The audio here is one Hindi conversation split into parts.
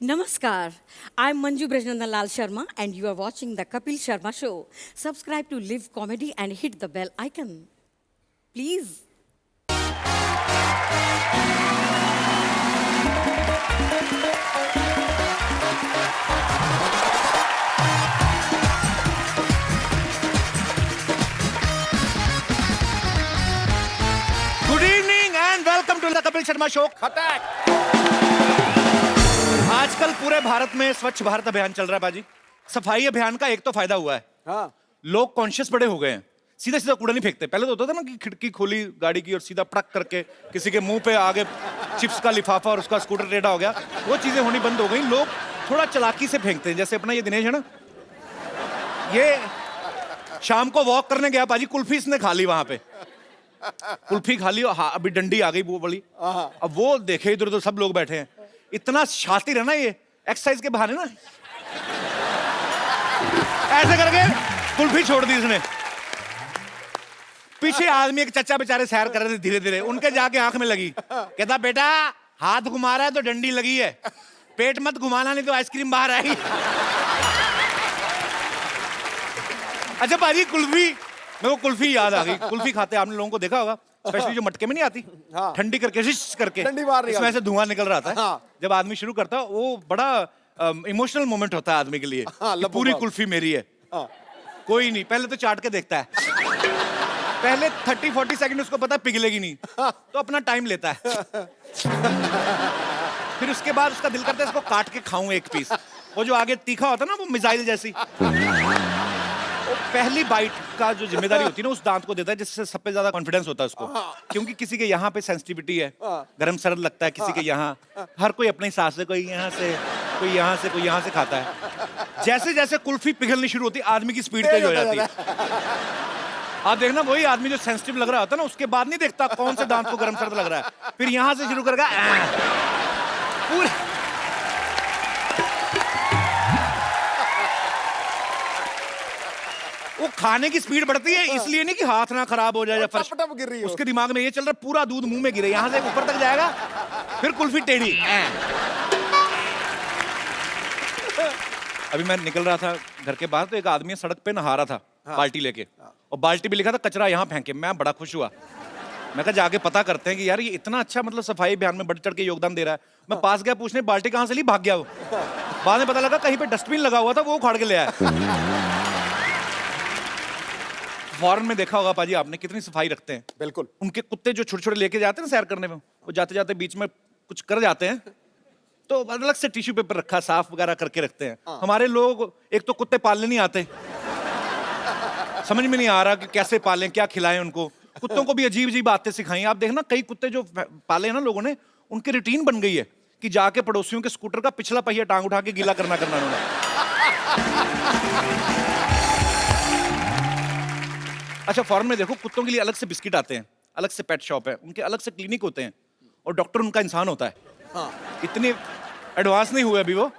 Namaskar. I'm Manju Brajnandan Lal Sharma and you are watching the Kapil Sharma Show. Subscribe to Live Comedy and hit the bell icon. Please. Good evening and welcome to the Kapil Sharma show. आजकल पूरे भारत में स्वच्छ भारत अभियान चल रहा है बाजी। सफाई अभियान का एक तो फायदा हुआ है, लोग कॉन्शियस बड़े हो गए हैं, सीधा सीधा कूड़ा नहीं फेंकते। पहले तो होता था ना कि खिड़की खोली गाड़ी की और सीधा पटक करके किसी के मुंह पे आगे चिप्स का लिफाफा और उसका स्कूटर टेढ़ा हो गया। वो चीजें होनी बंद हो गई। लोग थोड़ा चालाकी से फेंकते हैं। जैसे अपना ये दिनेश है ना, ये शाम को वॉक करने गया बाजी, कुल्फी इसने खा ली वहां पे, कुल्फी खा ली और हाँ, अभी डंडी आ गई वो बड़ी। अब वो देखे इधर उधर सब लोग बैठे हैं, इतना शातिर है ना ये, एक्सरसाइज के बहाने ना ऐसे करके कुल्फी छोड़ दी इसने। पीछे आदमी एक चचा बेचारे सैर कर रहे थे धीरे धीरे, उनके जाके आंख में लगी। कहता बेटा हाथ घुमा रहा है तो डंडी लगी है, पेट मत घुमाना नहीं तो आइसक्रीम बाहर आएगी। अच्छा बाजी, कुल्फी, मेरे को कुल्फी याद आ गई। कुल्फी खाते आपने लोगों को देखा होगा, स्पेशली जो मटके में नहीं आती, ठंडी करके शिश करके इसमें से धुआं निकल रहा था। जब आदमी शुरू करता है वो बड़ा इमोशनल मोमेंट होता है आदमी के लिए। पूरी कुल्फी मेरी है। कोई नहीं, पहले तो चाट के देखता है, पहले 30-40 सेकंड उसको पता पिघलेगी नहीं, तो अपना टाइम लेता है। फिर उसके बाद उसका दिल करता है इसको काट के खाऊं एक पीस। वो जो आगे तीखा होता है ना, वो मिसाइल जैसी, वो पहली बाइट का जो जिम्मेदारी होती है ना उस दांत को देता है, जिससे सबसे ज्यादा कॉन्फिडेंस होता है उसको। क्योंकि किसी के यहाँ पे सेंसिटिविटी है, गरम सरद लगता है किसी के यहाँ, हर कोई अपने हिसाब से, कोई यहाँ से, कोई यहाँ से, कोई यहाँ से खाता है। जैसे जैसे कुल्फी पिघलनी शुरू होती है आदमी की स्पीड तेज हो जाती है। आप देखना, वही आदमी जो सेंसिटिव लग रहा होता है ना, उसके बाद नहीं देखता कौन से दांत को गरम सर्द लग रहा है, फिर यहाँ से शुरू करेगा पूरे। वो खाने की स्पीड बढ़ती है, इसलिए नहीं कि हाथ ना खराब हो जाए या फर्श गिर रही हो। उसके दिमाग में ये चल रहा है पूरा दूध मुंह में गिरे, यहाँ से ऊपर तक जाएगा, फिर कुल्फी टेढ़ी। अभी मैं निकल रहा था घर के बाहर तो एक आदमी सड़क पे नहा रहा था, बाल्टी लेके, और बाल्टी भी लिखा था कचरा यहाँ फेंके। मैं बड़ा खुश हुआ, मैं कहा जाके पता करते हैं कि यार ये इतना अच्छा मतलब सफाई अभियान में बढ़ चढ़ के योगदान दे रहा है। मैं पास गया पूछने बाल्टी कहाँ से ली, भाग गया वो। बाद में पता लगा कहीं पे डस्टबिन लगा हुआ था, वो उखाड़ के ले आया। फॉरेन में देखा होगा पाजी आपने, कितनी सफाई रखते हैं। बिल्कुल। उनके कुत्ते जो छोटे छोटे लेके जाते हैं सैर करने में, वो जाते जाते बीच में कुछ कर जाते हैं तो अलग से टिश्यू पेपर रखा, साफ वगैरह करके रखते हैं। हमारे लोग एक तो कुत्ते पालने नहीं आते, समझ में नहीं आ रहा कि कैसे पालें, क्या खिलाएं उनको। कुत्तों को भी अजीब अजीब बातें सिखाई। आप देखना कई कुत्ते जो पाले हैं ना लोगों ने, उनकी रूटीन बन गई है कि जाके पड़ोसियों के स्कूटर का पिछला पहिया टांग उठा के गीला करना उन्होंने। अच्छा फॉरेन में देखो, कुत्तों के लिए अलग से बिस्किट आते हैं, अलग से पेट शॉप है, उनके अलग से क्लिनिक होते हैं, और डॉक्टर उनका इंसान होता है। इतने एडवांस नहीं हुए अभी वो,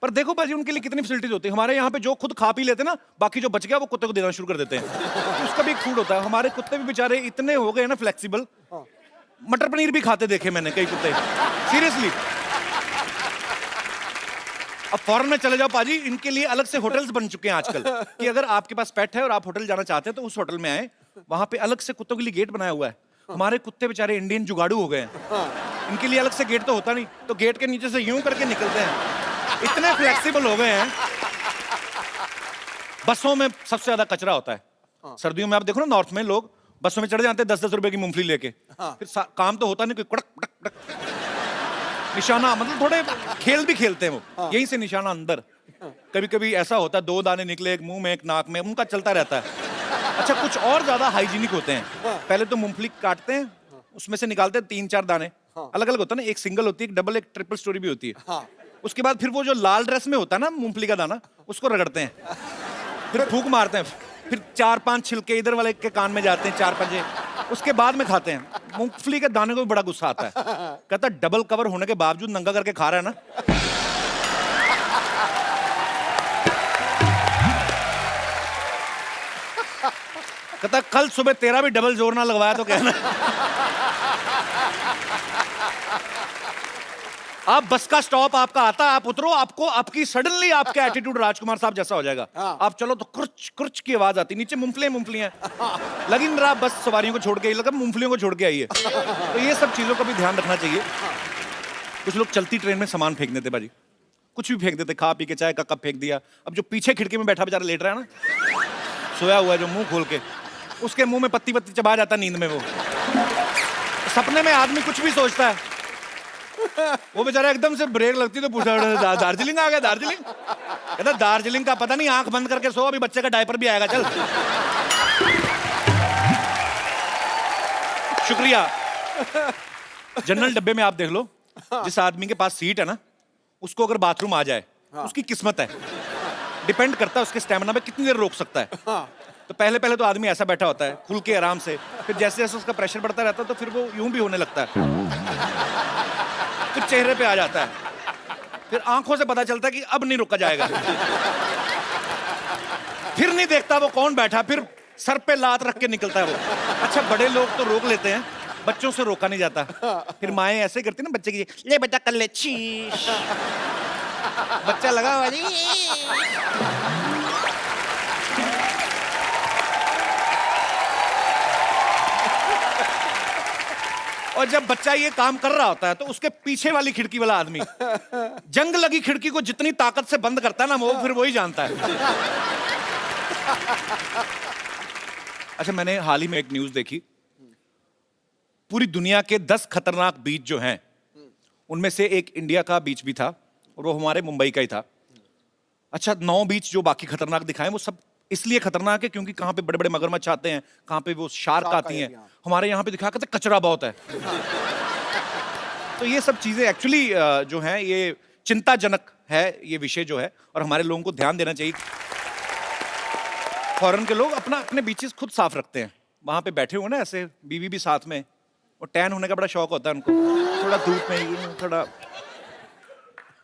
पर देखो भाजी उनके लिए कितनी फैसिलिटीज होती है। हमारे यहाँ पे जो खुद खा पी लेते हैं ना, बाकी जो बच गया वो कुत्ते को देना शुरू कर देते हैं, तो उसका भी एक फूड होता है। हमारे कुत्ते भी बेचारे इतने हो गए ना फ्लेक्सिबल, मटर पनीर भी खाते देखे मैंने कई कुत्ते, सीरियसली। अब फॉरेन में चले जाओ पाजी, इनके लिए अलग से होटल्स बन चुके हैं आजकल कि अगर आपके पास पेट है और आप होटल जाना चाहते हैं तो उस होटल में आए, वहां पे अलग से कुत्तों के लिए गेट बनाया हुआ है। हमारे कुत्ते बेचारे इंडियन जुगाड़ू हो गए हैं, इनके लिए अलग से गेट तो होता नहीं, तो गेट के नीचे से यूं करके निकलते हैं, इतने फ्लेक्सिबल हो गए हैं। बसों में सबसे ज्यादा कचरा होता है सर्दियों में। आप देखो ना नॉर्थ में लोग बसों में चढ़ जाते हैं 10-10 रुपए की मूंगफली लेके, फिर काम तो होता नहीं, कोई कड़क कड़क कड़क निशाना, मतलब थोड़े खेल भी खेलते हैं वो, यहीं से निशाना अंदर। कभी कभी ऐसा होता है 2 दाने निकले, एक मुंह में एक नाक में, उनका चलता रहता है। अच्छा कुछ और ज्यादा हाइजीनिक होते हैं। पहले तो मूंगफली काटते हैं, उसमें से निकालते हैं 3-4 दाने, अलग अलग होता है ना, एक सिंगल होती है, एक डबल, एक ट्रिपल स्टोरी भी होती है। उसके बाद फिर वो जो लाल ड्रेस में होता है ना मूंगफली का दाना, उसको रगड़ते हैं, फिर फूंक मारते हैं, फिर 4-5 छिलके इधर वाले के कान में जाते हैं, 4-5, उसके बाद में खाते हैं। मूंगफली के दाने को भी बड़ा गुस्सा आता है, कहता है डबल कवर होने के बावजूद नंगा करके खा रहा है ना। कहता कल सुबह तेरा भी डबल जोर ना लगवाया तो कहना। आप बस का स्टॉप आपका आता है, आप उतरो, आपको आपकी सडनली आपका एटीट्यूड राजकुमार साहब जैसा हो जाएगा। आप चलो तो कुर्च कुर्च की आवाज आती, नीचे मूंगफलियां लगिन रहा, बस सवारियों को छोड़ के, लगा मूंगफलियों को छोड़ के आइए। तो ये सब चीजों का भी ध्यान रखना चाहिए। कुछ लोग चलती ट्रेन में सामान फेंक देते बाजी, कुछ भी फेंक देते, खा पी के चाय का कप फेंक दिया। अब जो पीछे खिड़की में बैठा बेचारा लेट रहा है ना, सोया हुआ है, जो मुंह खोल के, उसके मुंह में पत्ती पत्ती चबा जाता नींद में। वो सपने में आदमी कुछ भी सोचता है, वो बेचारा एकदम से ब्रेक लगती तो पूछा दार्जिलिंग आ गया, दार्जिलिंग? कहता दार्जिलिंग का पता नहीं, आंख बंद करके सो, अभी बच्चे का डायपर भी आएगा, चल। शुक्रिया। जनरल डब्बे में आप देख लो, जिस आदमी के पास सीट है ना, उसको अगर बाथरूम आ जाए, उसकी किस्मत है। डिपेंड करता है उसके स्टेमिना पे, कितनी देर रोक सकता है। तो पहले पहले तो आदमी ऐसा बैठा होता है खुल के आराम से, फिर जैसे जैसे उसका प्रेशर बढ़ता रहता है तो फिर वो यूं भी होने लगता है, फिर चेहरे पे आ जाता है, फिर आंखों से पता चलता है कि अब नहीं रुका जाएगा, फिर नहीं देखता वो कौन बैठा, फिर सर पे लात रख के निकलता है वो। अच्छा, बड़े लोग तो रोक लेते हैं, बच्चों से रोका नहीं जाता। फिर माएं ऐसे करती ना बच्चे की, ले बेटा कर ले, शीश। बच्चा लगा हुआ जी। और जब बच्चा ये काम कर रहा होता है तो उसके पीछे वाली खिड़की वाला आदमी जंग लगी खिड़की को जितनी ताकत से बंद करता है ना, वो फिर वही जानता है। अच्छा, मैंने हाल ही में एक न्यूज देखी, पूरी दुनिया के 10 खतरनाक बीच जो हैं, उनमें से एक इंडिया का बीच भी था और वो हमारे मुंबई का ही था। अच्छा, 9 बीच जो बाकी खतरनाक दिखाए वो सब इसलिए खतरनाक है क्योंकि कहाँ पे बड़े बड़े मगरमच्छ आते हैं, कहाँ पे वो शार्क आती हैं। हमारे यहाँ पे दिखा कहते कचरा बहुत है। तो ये सब चीजें एक्चुअली जो हैं, ये चिंताजनक है ये विषय जो है, और हमारे लोगों को ध्यान देना चाहिए। फॉरेन के लोग अपने बीचेस खुद साफ रखते हैं, वहां पे बैठे हुए ना ऐसे, बीवी भी साथ में, और टैन होने का बड़ा शौक होता है उनको, थोड़ा धूप में ये थोड़ा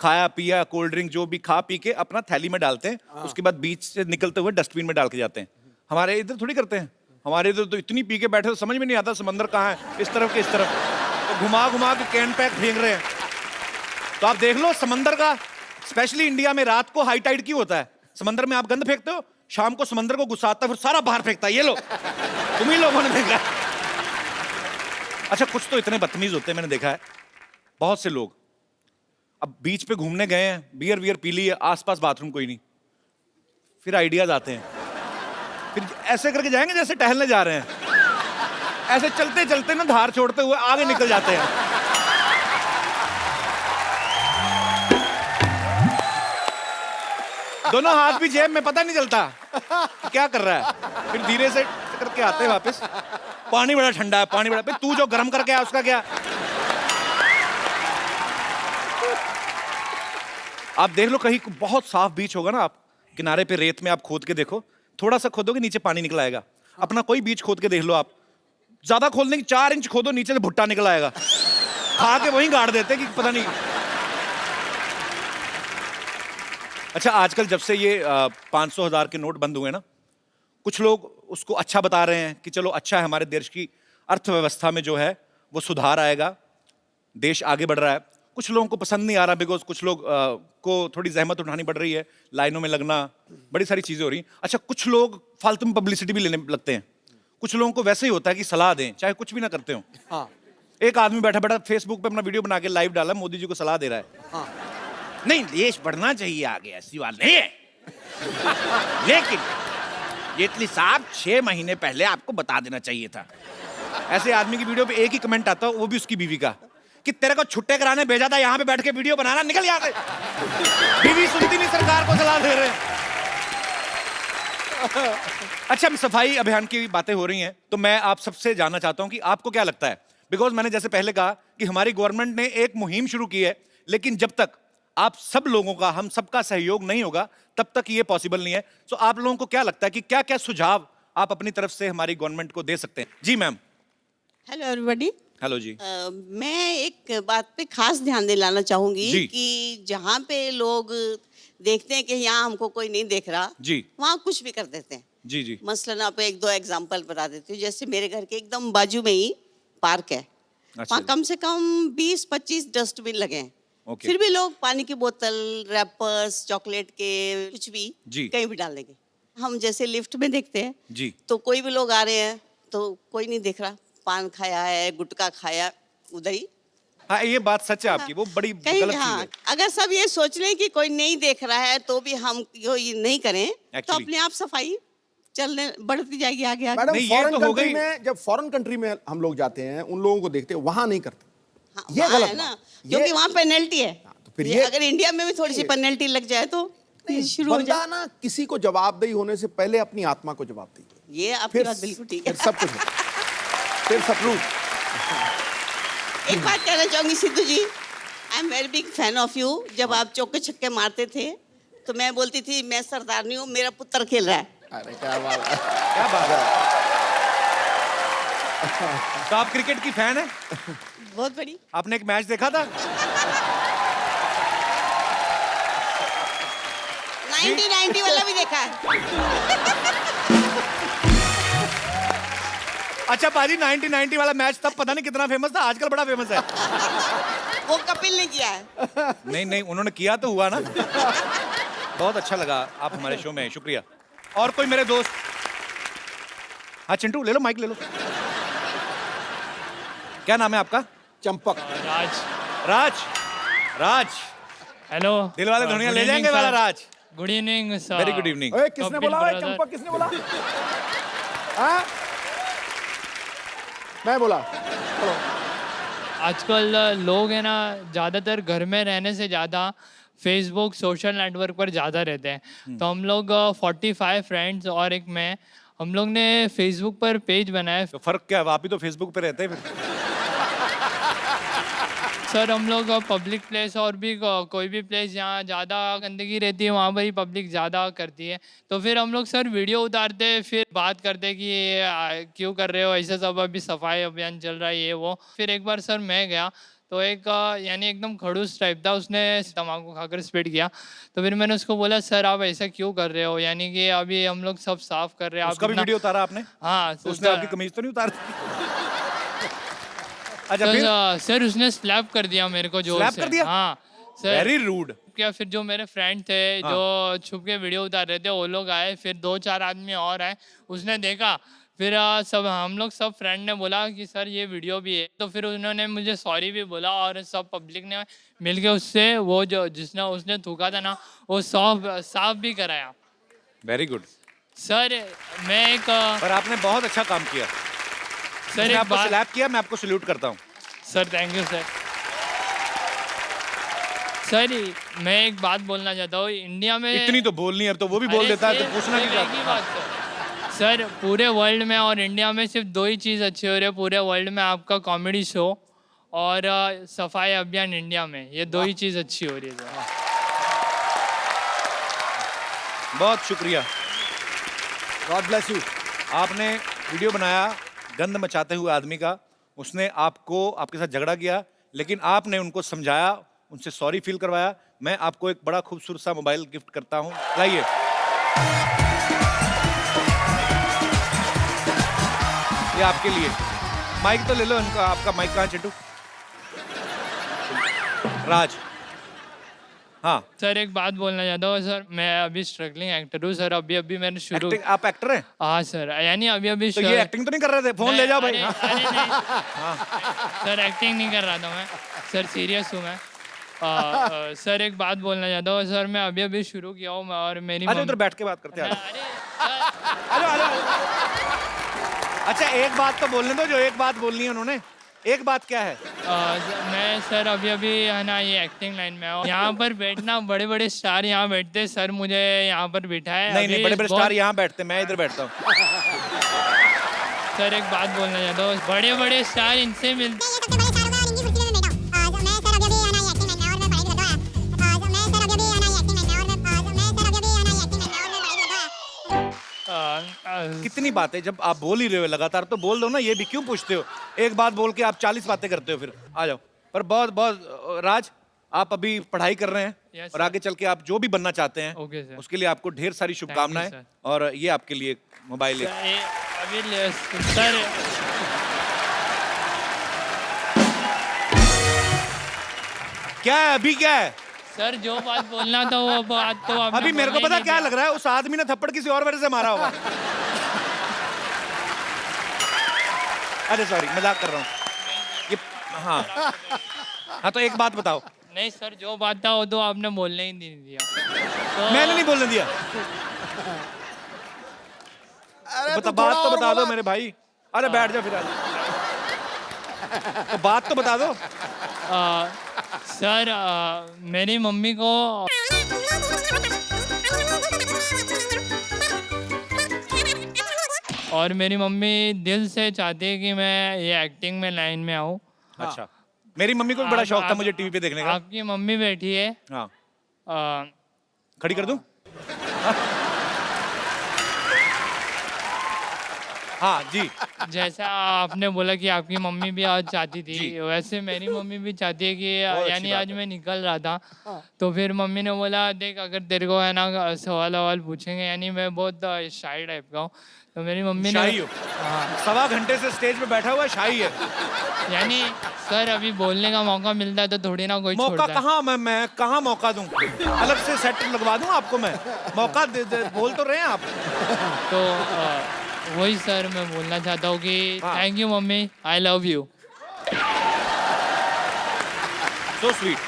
खाया पिया, कोल्ड ड्रिंक जो भी खा पी के अपना थैली में डालते हैं, उसके बाद बीच से निकलते हुए डस्टबिन में डाल के जाते हैं। हमारे इधर थोड़ी करते हैं, हमारे इधर तो इतनी पी के बैठे तो समझ में नहीं आता समंदर कहाँ है, इस तरफ के इस तरफ, तो घुमा घुमा के कैन पैक फेंक रहे हैं। तो आप देख लो समंदर का, स्पेशली इंडिया में रात को हाई टाइड क्यों होता है? समंदर में आप गंद फेंकते हो, शाम को समंदर को गुस्सा आता है, फिर सारा बाहर फेंकता है, ये लो तुम ही लोगों ने फेंका। अच्छा, कुछ तो इतने बदतमीज होते हैं, मैंने देखा है बहुत से लोग, अब बीच पे घूमने गए हैं, बियर वियर पी ली है, आसपास बाथरूम कोई नहीं, फिर आइडियाज आते हैं, फिर ऐसे करके जाएंगे जैसे टहलने जा रहे हैं, ऐसे चलते चलते ना धार छोड़ते हुए आगे निकल जाते हैं। दोनों हाथ भी जेब में, पता नहीं चलता कि क्या कर रहा है, फिर धीरे से करके आते हैं वापस। पानी बड़ा ठंडा है, पानी बड़ा, तू जो गर्म करके आया उसका क्या? आप देख लो कहीं बहुत साफ बीच होगा ना, आप किनारे पे रेत में आप खोद के देखो, थोड़ा सा खोदोगे नीचे पानी निकल आएगा। अपना कोई बीच खोद के देख लो आप, ज्यादा खोदने की 4 इंच खोदो, नीचे से भुट्टा निकल आएगा, खा के वहीं गाड़ देते कि पता नहीं। अच्छा, आजकल जब से ये 500,000 के नोट बंद हुए ना, कुछ लोग उसको अच्छा बता रहे हैं कि चलो अच्छा है, हमारे देश की अर्थव्यवस्था में जो है वो सुधार आएगा, देश आगे बढ़ रहा है। कुछ लोगों को पसंद नहीं आ रहा, बिकॉज कुछ लोग को थोड़ी जहमत उठानी पड़ रही है, लाइनों में लगना, बड़ी सारी चीजें हो रही हैं। अच्छा, कुछ लोग फालतू में पब्लिसिटी भी लेने लगते हैं। कुछ लोगों को वैसे ही होता है कि सलाह दें, चाहे कुछ भी ना करते हो। हाँ। एक आदमी बैठा बैठा फेसबुक पे अपना वीडियो बना के लाइव डाला, मोदी जी को सलाह दे रहा है। हाँ। नहीं, देश बढ़ना चाहिए आगे, ऐसी बात नहीं है, लेकिन जेटली साहब 6 महीने पहले आपको बता देना चाहिए था। ऐसे आदमी की वीडियो पे एक ही कमेंट आता है, वो भी उसकी बीवी का, कि तेरे को छुट्टे कराने भेजा था, यहाँ पे बैठ के वीडियो बनाना, निकल यहाँ से। बीवी सुनती नहीं, सरकार को सलाह दे रहे हैं। अच्छा, सफाई अभियान की बातें हो रही हैं, तो मैं आप सबसे जानना चाहता हूं कि आपको क्या लगता है, बिकॉज मैंने जैसे पहले कहा कि हमारी गवर्नमेंट ने एक मुहिम शुरू की है, लेकिन जब तक आप सब लोगों का, हम सबका सहयोग नहीं होगा, तब तक ये पॉसिबल नहीं है। तो आप लोगों को क्या लगता है कि क्या क्या सुझाव आप अपनी तरफ से हमारी गवर्नमेंट को दे सकते हैं? जी मैम। Hello everybody. हेलो जी। मैं एक बात पे खास ध्यान दिलाना चाहूंगी जी। कि जहाँ पे लोग देखते हैं कि यहाँ हमको कोई नहीं देख रहा, जी। वहाँ कुछ भी कर देते हैं। जी जी। मसलन आप 1-2 एग्जांपल बता देती हूँ। जैसे मेरे घर के एकदम बाजू में ही पार्क है, अच्छा वहाँ कम से कम 20-25 डस्टबिन लगे हैं। Okay. फिर भी लोग पानी की बोतल, रैपर्स, चॉकलेट के कुछ भी जी। कहीं भी डाल देंगे। हम जैसे लिफ्ट में देखते हैं जी। तो कोई भी लोग आ रहे हैं तो कोई नहीं देख रहा, पान खाया है, गुटखा खाया, उधर ही। हाँ, ये बात सच है आपकी, वो बड़ी कहीं गलत चीज हाँ, है। अगर सब ये सोच लें कि कोई नहीं देख रहा है तो भी हम ये नहीं करें तो Actually. अपने आप सफाई चलने बढ़ती जाएगी आगे आगे। मैडम नहीं, ये फॉरेन तो हो कंट्री गई। में, जब फॉरेन कंट्री में हम लोग जाते हैं, उन लोगों को देखते हैं, वहां नहीं करते। हाँ, ये वहाँ गलत है ना, बात। क्योंकि ये- वहाँ पेनल्टी है। तो फिर ये ये- अगर इंडिया में भी थोड़ी सी पेनल्टी लग जाए तो शुरू हो बंदा जाए। ना किसी को जवाबदेही होने से पहले अपनी आत्मा को जवाबदेही करे। ये आपकी बात बिल्कुल ठीक है। फिर सब कुछ होता है। फिर सब कुछ। एक बात कहना चाहूंगी Sidhu ji, I am very big fan of you. जब आप चौके छक्के मारते थे तो मैं बोलती थी मैं सरदार नहीं हूँ, मेरा पुत्र खेल रहा है। अरे क्या बात है। क्या बात है। तो आप क्रिकेट की फैन है? बहुत बड़ी। आपने एक मैच देखा था? 1990 वाला भी देखा है। अच्छा पाजी, 1990 वाला मैच तब पता नहीं कितना फेमस था, आजकल बड़ा फेमस है। वो कपिल ने किया है। नहीं नहीं, उन्होंने किया तो हुआ ना। बहुत अच्छा लगा आप हमारे शो में, शुक्रिया। और कोई मेरे दोस्त? हाँ चिंटू, ले लो माइक ले लो। क्या नाम है आपका? चंपक। राज। राज। राज, हेलो। दिल वाले दुनिया ले जाएंगे वाला Raj. Good evening sir. Very good evening. ओए, किसने कपिल बोला? ओए, brother। चंपक किसने बोला? हाँ? मैं बोला। चलो। आजकल लोग है ना ज़्यादातर घर में रहने से ज़्यादा फेसबुक सोशल नेटवर्क पर ज़्यादा रहते हैं। तो हम लोग 45 फ्रेंड्स और एक मैं, हम लोग ने फेसबुक पर पेज बनाया। तो फर्क क्या है, आप ही तो फेसबुक पे रहते हैं फिर। सर हम लोग पब्लिक प्लेस और भी कोई भी प्लेस जहाँ ज़्यादा गंदगी रहती है वहाँ पर ही पब्लिक ज़्यादा करती है। तो फिर हम लोग सर वीडियो उतारते फिर बात करते कि ये क्यों कर रहे हो ऐसे, सब अभी सफाई अभियान चल रहा है ये वो। फिर एक बार सर मैं गया तो एक यानी एकदम खड़ूस टाइप था, उसने तम्बाकू खाकर स्पिट किया। तो फिर मैंने उसको बोला सर आप ऐसा क्यों कर रहे हो, यानी कि अभी हम लोग सब साफ कर रहे हैं। उसका भी इतना- वीडियो उतारा आपने? हाँ तो उसने आपकी कमीज तो नहीं उतारी? अच्छा फिर? सर उसने स्लैप कर दिया मेरे को जोर Slap से। कर दिया? हाँ सर। Very rude. क्या फिर जो मेरे फ्रेंड थे जो छुप के वीडियो उतार रहे थे वो लोग आए, फिर 2-4 आदमी और आए, उसने देखा। फिर सब हम लोग सब फ्रेंड ने बोला कि सर ये वीडियो भी है। तो फिर उन्होंने मुझे सॉरी भी बोला और सब पब्लिक ने मिलके उससे वो जो जिसने उसने थूका था ना वो साफ भी कराया। Very good. सर मैं एक पर आपने बहुत अच्छा काम किया। सर मैंने एक आपको बात। स्लैप किया, मैं आपको सल्यूट करता हूँ। Sir thank you sir. Sir मैं एक बात बोलना चाहता हूँ, इंडिया में इतनी तो बोलनी है, अब तो वो भी बोल अरे देता है, तो सिर्फ- पूछना सिर्फ क्या एक ही बात सर, पूरे वर्ल्ड में और इंडिया में सिर्फ 2 ही चीज़ अच्छी हो रही है पूरे वर्ल्ड में, आपका कॉमेडी शो और सफाई अभियान इंडिया में, ये 2 ही चीज़ अच्छी हो रही है सर। बहुत शुक्रिया। God bless you. आपने वीडियो बनाया गंद मचाते हुए आदमी का, उसने आपको आपके साथ झगड़ा किया, लेकिन आपने उनको समझाया, उनसे सॉरी फील करवाया। मैं आपको एक बड़ा खूबसूरत सा मोबाइल गिफ्ट करता हूँ, लाइए। ये आपके लिए। माइक तो ले लो इनका, आपका माइक कहाँ चिंटू? राज। हाँ, सर एक बात बोलना चाहता हूँ सर, मैं अभी स्ट्रगलिंग एक्टर हूँ सर, अभी मैंने शुरू। एक्टिंग, आप एक्टर हैं? हाँ सर, यानी अभी तो ये एक्टिंग तो नहीं कर रहे थे? फोन ले जाओ भाई। अरे नहीं सर, एक्टिंग नहीं कर रहा था मैं सर, सीरियस हूँ मैं। सर एक बात बोलना चाहता हूँ सर, मैं अभी शुरू किया हूँ और मेरी अरे उधर बैठ के बात करते हैं। अरे सर, आ जाओ। अच्छा एक बात तो बोलने दो, जो एक बात बोलनी है उन्होंने। एक बात क्या है? मैं सर अभी है ना ये एक्टिंग लाइन में हूँ। यहाँ पर बैठना, बड़े बड़े स्टार यहाँ बैठते हैं सर, मुझे यहाँ पर बिठाए। नहीं नहीं, बड़े बड़े स्टार यहाँ बैठते, मैं इधर बैठता हूँ। सर एक बात बोलना चाहता हूँ, बड़े बड़े स्टार इनसे मिलते। कितनी बातें, जब आप बोल ही रहे हो लगातार तो बोल दो ना, ये भी क्यों पूछते हो? एक बात बोल के आप 40 बातें करते हो, फिर आ जाओ। पर बहुत बहुत राज, आप अभी पढ़ाई कर रहे हैं Yes, और sir. आगे चल के आप जो भी बनना चाहते हैं Okay, sir. उसके लिए आपको ढेर सारी शुभकामनाएं। sir. और ये आपके लिए मोबाइल है। अभी सर क्या है अभी, क्या है सर जो बात बोलना था वो बात तो आपने अभी? मेरे को बोलने पता नहीं क्या दिया। लग रहा है, उस आदमी ने थप्पड़ किसी और वजह से मारा होगा। अरे सॉरी, मजाक कर रहा हूँ ये। हाँ हाँ, तो एक बात बताओ। नहीं सर, जो बात था वो तो आपने बोलने ही नहीं दिया। तो मैंने नहीं बोलने दिया। अरे बता, तू बात थोड़ा तो और बता दो बोला। मेरे भाई। अरे बैठ जा फिर आज। तो बात तो बता दो। सर मेरी मम्मी को और मेरी मम्मी दिल से चाहती है कि मैं ये एक्टिंग में लाइन में आऊँ। अच्छा, मेरी मम्मी को भी बड़ा शौक था आप- मुझे टीवी पे देखने का। आपकी मम्मी बैठी है। हाँ, आ, खड़ी कर दूं? हाँ जी। जैसा आपने बोला कि आपकी मम्मी भी आज चाहती थी, जी। वैसे मेरी मम्मी भी चाहती है कि बहुत अच्छी यानी बात आज है। मैं निकल रहा था तो फिर मम्मी ने बोला देख अगर तेरे को है ना सवाल ववाल पूछेंगे, यानी मैं बहुत शाई टाइप का हूँ, तो मेरी मम्मी ने शाही हो? सवा घंटे से स्टेज पे बैठा हुआ है, शाही है। यानी सर अभी बोलने का मौका मिलता है तो थोड़ी ना कोई मौका छोड़ता है। कहाँ, मैं कहाँ मौका दूं? अलग से सेट लगवा दूं आपको मैं? मौका बोल तो रहे हैं आप। तो वही सर मैं बोलना चाहता हूँ कि हाँ। Thank you mummy, I love you. So sweet,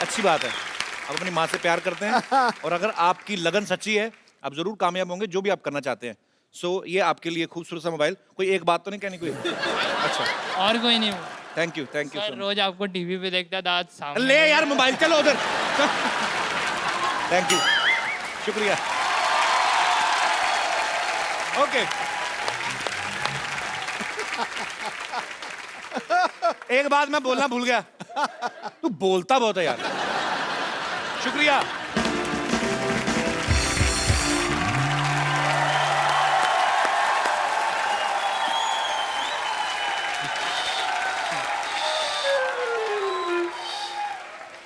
अच्छी बात है। आप अपनी माँ से प्यार करते हैं और अगर आपकी लगन सच्ची है आप जरूर कामयाब होंगे जो भी आप करना चाहते हैं। सो ये आपके लिए खूबसूरत सा मोबाइल। कोई एक बात तो नहीं कहनी कोई? अच्छा, और कोई नहीं थैंक यू सर, रोज आपको टीवी पे देखता था, आज सामने ले यार मोबाइल, चलो उधर। थैंक यू, शुक्रिया। ओके, एक बात मैं बोलना भूल गया, तू बोलता बहुत है यार। शुक्रिया।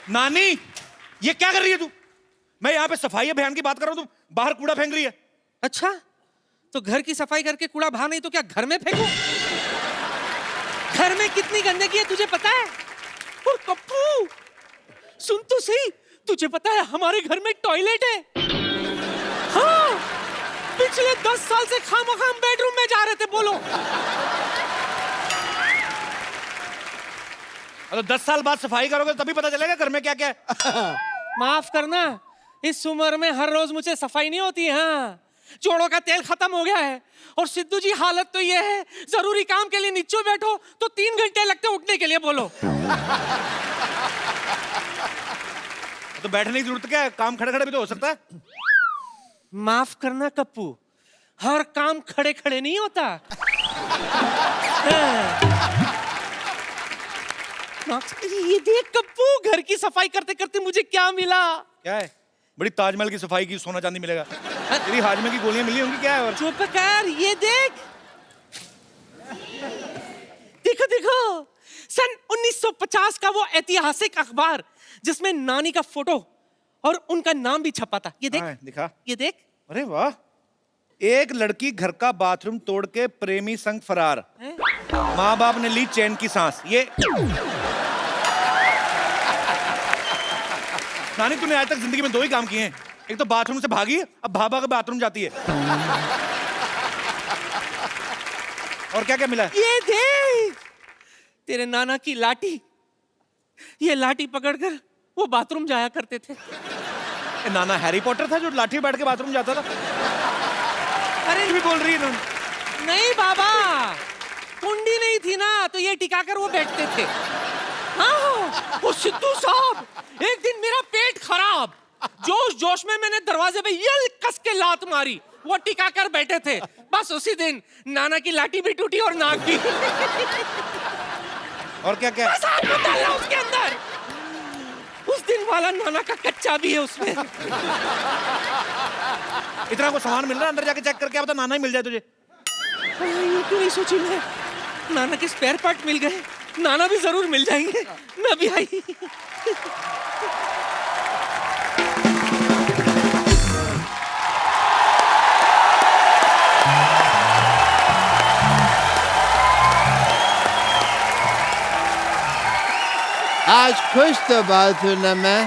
नानी, ये क्या कर रही है तू? मैं यहाँ पे सफाई अभियान की बात कर रहा हूँ, तू बाहर कूड़ा फेंक रही है। अच्छा, तो घर की सफाई करके कूड़ा बाहर नहीं तो क्या घर में फेंकूं? घर में कितनी गंदगी है तुझे पता है? और कप्पू, सुन तो सही, तुझे पता है हमारे घर में टॉयलेट है। हाँ, पिछले 10 साल से खामखाम बेडरूम में जा रहे थे, बोलो। तो 10 साल बाद सफाई करोगे तभी पता चलेगा घर में क्या क्या है। माफ करना, इस उम्र में हर रोज मुझे सफाई नहीं होती है। हाँ, जोड़ों का तेल खत्म हो गया है और सिद्धू जी हालत तो ये है, जरूरी काम के लिए नीचे बैठो तो 3 घंटे लगते उठने के लिए, बोलो। तो बैठने की जरूरत क्या है, काम खड़े खड़े भी तो हो सकता है। माफ करना कप्पू, हर काम खड़े खड़े नहीं होता। ये देख कप्पू, घर की सफाई करते करते मुझे क्या मिला। क्या है? बड़ी ताजमहल की सफाई की, सोना चांदी मिलेगा। तेरी हाजमे की गोलियां मिली होंगी, क्या है? और चुप कर, ये देख, देखो देखो, सन 1950 का वो ऐतिहासिक अखबार जिसमें नानी का फोटो और उनका नाम भी छपा था। ये देख, हाँ, दिखा। ये देख। अरे वाह, एक लड़की घर का बाथरूम तोड़ के प्रेमी संग फरार, माँ बाप ने ली चैन की सांस। ये नानी, तूने आज तक जिंदगी में 2 ही काम किए हैं, एक तो बाथरूम से भागी, अब भाभा के बाथरूम जाती है। और क्या क्या मिला है? ये देख, तेरे नाना की लाठी, ये लाठी पकड़कर वो बाथरूम जाया करते थे। ए, नाना हैरी पॉटर था जो लाठी बैठ के बाथरूम जाता था? अरे भी बोल रही है ना? नहीं बाबा, कुंडी नहीं थी ना तो ये टिकाकर वो बैठते थे। हाँ, वो सिद्धू साहब, एक दिन मेरा पेट खराब, जोश जोश में मैंने दरवाजे पे यल कस के लात मारी, वो टिकाकर बैठे थे। बस उसी दिन नाना की लाठी भी टूटी और नाक भी। और क्या क्या? बस हाथ मत डालना उसके अंदर, उस दिन वाला नाना का कच्चा भी है उसमें। इतना को सामान मिल रहा है, अंदर जाके चेक करके क्या पता नाना ही मिल जाए तुझे। ये क्यों नहीं सोची मैं, नाना के स्पेयर पार्ट मिल गए, नाना भी जरूर मिल जाएंगे। मैं भी आई। आज खुश तो बहुत हूं ना मैं।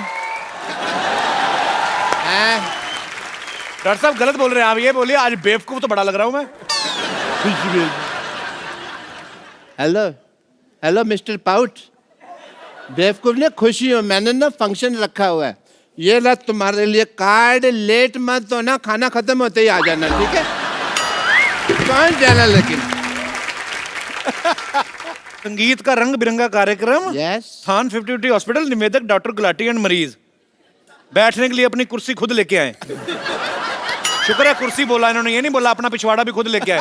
डॉक्टर साहब गलत बोल रहे हैं आप, ये बोलिए आज बेवकूफ तो बड़ा लग रहा हूं मैं। हेलो हेलो मिस्टर पाउट, बेवकूफ ने खुशी हो, मैंने ना फंक्शन रखा हुआ है, ये ला तुम्हारे लिए कार्ड, लेट मत हो ना, खाना खत्म होते ही आ जाना, ठीक है? कौन जाना लेकिन? संगीत का रंग बिरंगा कार्यक्रम, यस स्थान 50 हॉस्पिटल, निवेदक डॉक्टर गुलाटी एंड मरीज। बैठने के लिए अपनी कुर्सी खुद लेके आए। शुक्र है कुर्सी बोला इन्होंने, ये नहीं बोला अपना पिछवाड़ा भी खुद लेके आए।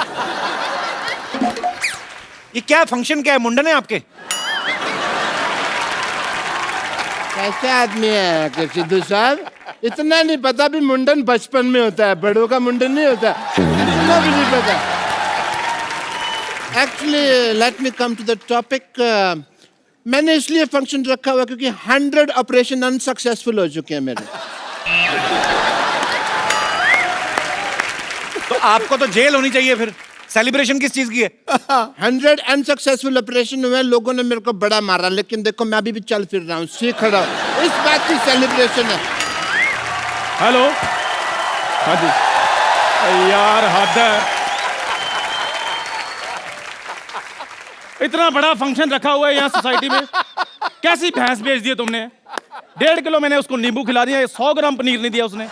ये क्या फंक्शन, क्या है, मुंडन है आपके? कैसे आदमी है कि सिद्धू साहब, इतना नहीं पता भी मुंडन बचपन में होता है, बड़ों का मुंडन नहीं होता, इतना भी नहीं पता। Actually let me come to the topic. मैंने इसलिए फंक्शन रखा हुआ क्योंकि 100 ऑपरेशन अनसक्सेसफुल हो चुके हैं मेरे। तो आपको तो जेल होनी चाहिए फिर, सेलिब्रेशन किस चीज की है? 100 अनसक्सेसफुल ऑपरेशन हुए, लोगों ने मेरे को बड़ा मारा, लेकिन देखो मैं अभी भी चल फिर रहा हूँ, सीख रहा हूँ, इस बात की सेलिब्रेशन है। हेलो, हाँ जी। यार हद है, इतना बड़ा फंक्शन रखा हुआ है यहाँ सोसाइटी में, कैसी भैंस बेच दी है तुमने? 1.5 किलो मैंने उसको नींबू खिला दिया, 100 ग्राम पनीर नहीं दिया उसने।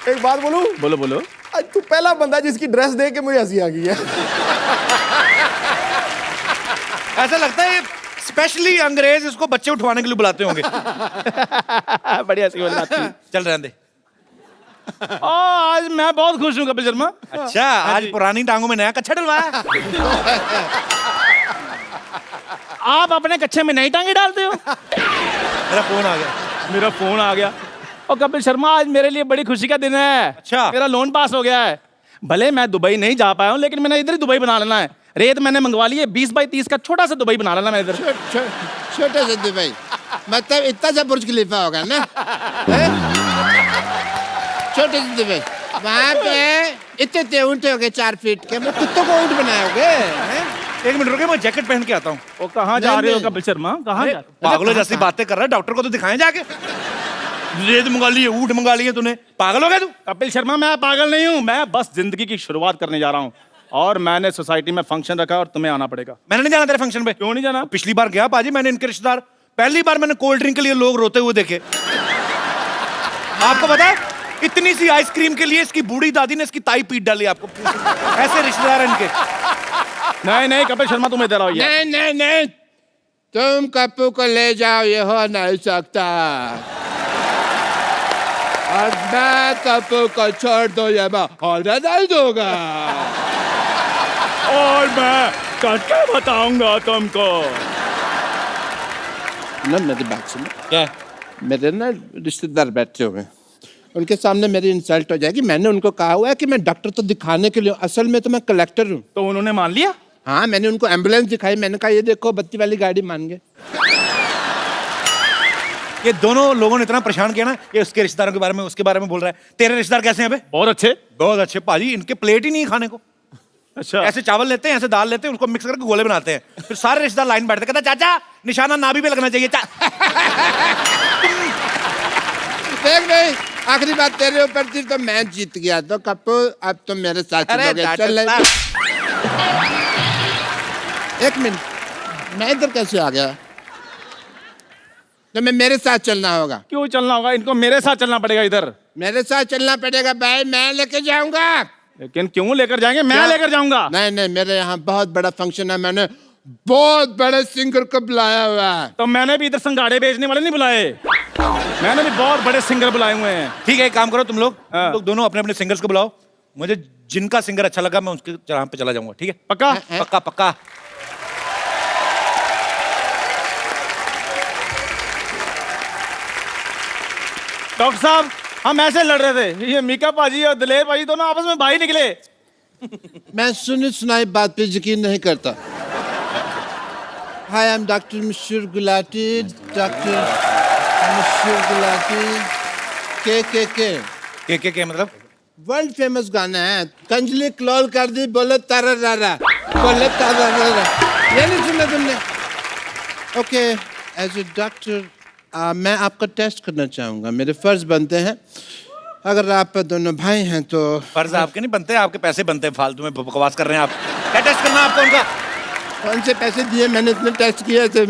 एक बात बोलूं? बोलो बोलो। आज तू पहला बंदा जिसकी ड्रेस देख के मुझे हंसी आ गई है। ऐसा लगता है स्पेशली अंग्रेज इसको बच्चे उठवाने के लिए बुलाते होंगे। बढ़िया सी बात थी। चल रहने दे। आज मैं बहुत खुश हूँ कपिल शर्मा। अच्छा, आज पुरानी टांगों में नया कच्छा डलवाया। आप अपने कच्छे में नई टांगे डालते हो? मेरा फोन आ गया। मेरा फोन आ गया। और कपिल शर्मा आज मेरे लिए बड़ी खुशी का दिन है। अच्छा। मेरा लोन पास हो गया है। भले मैं दुबई नहीं जा पाया हूँ, लेकिन मैंने इधर ही दुबई बना लेना है। रेत मैंने मंगवा ली है, 20 बाई 30 का छोटा सा दुबई बना लेना मैं इधर। छोटे से दुबई मतलब इतना सा बुर्ज खलीफा होगा ना? छोटे से दुबई, वहाँ पे इतने ऊँट हो गए 4 फीट के, मैं कुत्तों को ऊँट बनाओगे? एक मिनट रुके, मैं जैकेट पहन के आता हूँ। वो कहाँ जा रहे हो कपिल शर्मा, कहाँ जा रहे हो? पागलों जैसी बातें कर रहा है, डॉक्टर को तो दिखाएं जाके। रेत मंगा ली है, ऊँट मंगा लिए तूने, पागल हो गया तू? कपिल शर्मा मैं पागल नहीं हूँ, मैं बस जिंदगी की शुरुआत करने जा रहा हूँ और मैंने सोसाइटी में फंक्शन रखा और तुम्हें आना पड़ेगा। मैंने नहीं जाना तेरे फंक्शन पे। क्यों नहीं जाना? पिछली बार गया पाजी, मैंने इनके रिश्तेदार, पहली बार मैंने कोल्ड ड्रिंक के लिए लोग रोते हुए देखे। आपको पता है इतनी सी आइसक्रीम के लिए इसकी बूढ़ी दादी ने इसकी ताई पीट डाली। आपको ऐसे रिश्तेदार इनके। नहीं नहीं कपिल शर्मा तुम इधर आओ यार। नहीं नहीं नहीं, तुम कप्पू को ले जाओ, ये हो नहीं सकता। और मैं कप्पू को छोड़ दो, ये मैं होने नहीं दूंगा। और मैं करके बताऊंगा तुमको। ना मेरी बात सुनो, क्या? मेरे ना रिश्तेदार बैठे हुए हैं, उनके सामने मेरी इंसल्ट हो जाएगी। मैंने उनको कहा हुआ है कि मैं डॉक्टर तो दिखाने के लिए, असल में तो मैं कलेक्टर हूँ। तो उन्होंने मान लिया? हाँ, मैंने उनको एम्बुलेंस दिखाई, मैंने कहा ये देखो बत्ती वाली गाड़ी, मान गए। ये दोनों लोगों ने इतना परेशान किया ना, ये उसके रिश्तेदारों के बारे में, उसके बारे में बोल रहा है। तेरे रिश्तेदार कैसे हैं बे? बहुत अच्छे। बहुत अच्छे पाजी, इनके प्लेट ही नहीं है खाने को। अच्छा। ऐसे चावल लेते हैं, ऐसे दाल लेते हैं, उसको मिक्स करके गोले बनाते हैं, फिर सारे रिश्तेदार लाइन बैठते, कहता चाचा निशाना नाभि पे लगना चाहिए। देख नहीं, आखिरी बात तेरे ऊपर थी तो मैं जीत गया, तो कप्पू अब तुम मेरे साथ चलोगे। चल एक मिनट, मैं इधर कैसे आ गया? तो मैं मेरे साथ चलना होगा। क्यों चलना होगा? इनको मेरे साथ चलना पड़ेगा इधर। मेरे साथ चलना पड़ेगा भाई, मैं लेके जाऊंगा। लेकिन क्यों लेकर जाएंगे? मैं लेकर जाऊंगा। नहीं नहीं, मेरे यहाँ बहुत बड़ा फंक्शन है, मैंने बहुत बड़े सिंगर को बुलाया हुआ है। तो मैंने भी इधर संगाड़े बेचने वाले नहीं बुलाए, मैंने भी बहुत बड़े सिंगर बुलाए हुए हैं। ठीक है, एक काम करो तुम लोग, हाँ। तुम लोग दोनों अपने अपने सिंगर्स को बुलाओ, मुझे जिनका सिंगर अच्छा लगा मैं उसके चढ़ान पे चला जाऊंगा। ठीक है? पक्का? पक्का पक्का। डॉक्टर साहब हम ऐसे लड़ रहे थे, ये मीका पाजी और दिलेर पाजी दोनों आपस में भाई निकले। मैं सुनी सुनाई बात पे यकीन नहीं करता। हाय, आई एम डॉक्टर मशहूर गुलाटी, डॉक्टर मशहूर गुलाटी। के मतलब? वर्ल्ड फेमस गाना है, कंजली क्लोल कर दी, बोले तारा रारा, बोले तारा रारा। ये नहीं सुना तुमने? ओके, एज ए डॉक्टर मैं आपका टेस्ट करना चाहूँगा। मेरे फर्ज बनते हैं, अगर आप दोनों भाई हैं तो। फर्ज आपके नहीं बनते, आपके पैसे बनते हैं, फालतू में बकवास कर रहे हैं आप। क्या टेस्ट करना है आपको उनका? कौन से पैसे दिए? मैंने इतने टेस्ट किए थे।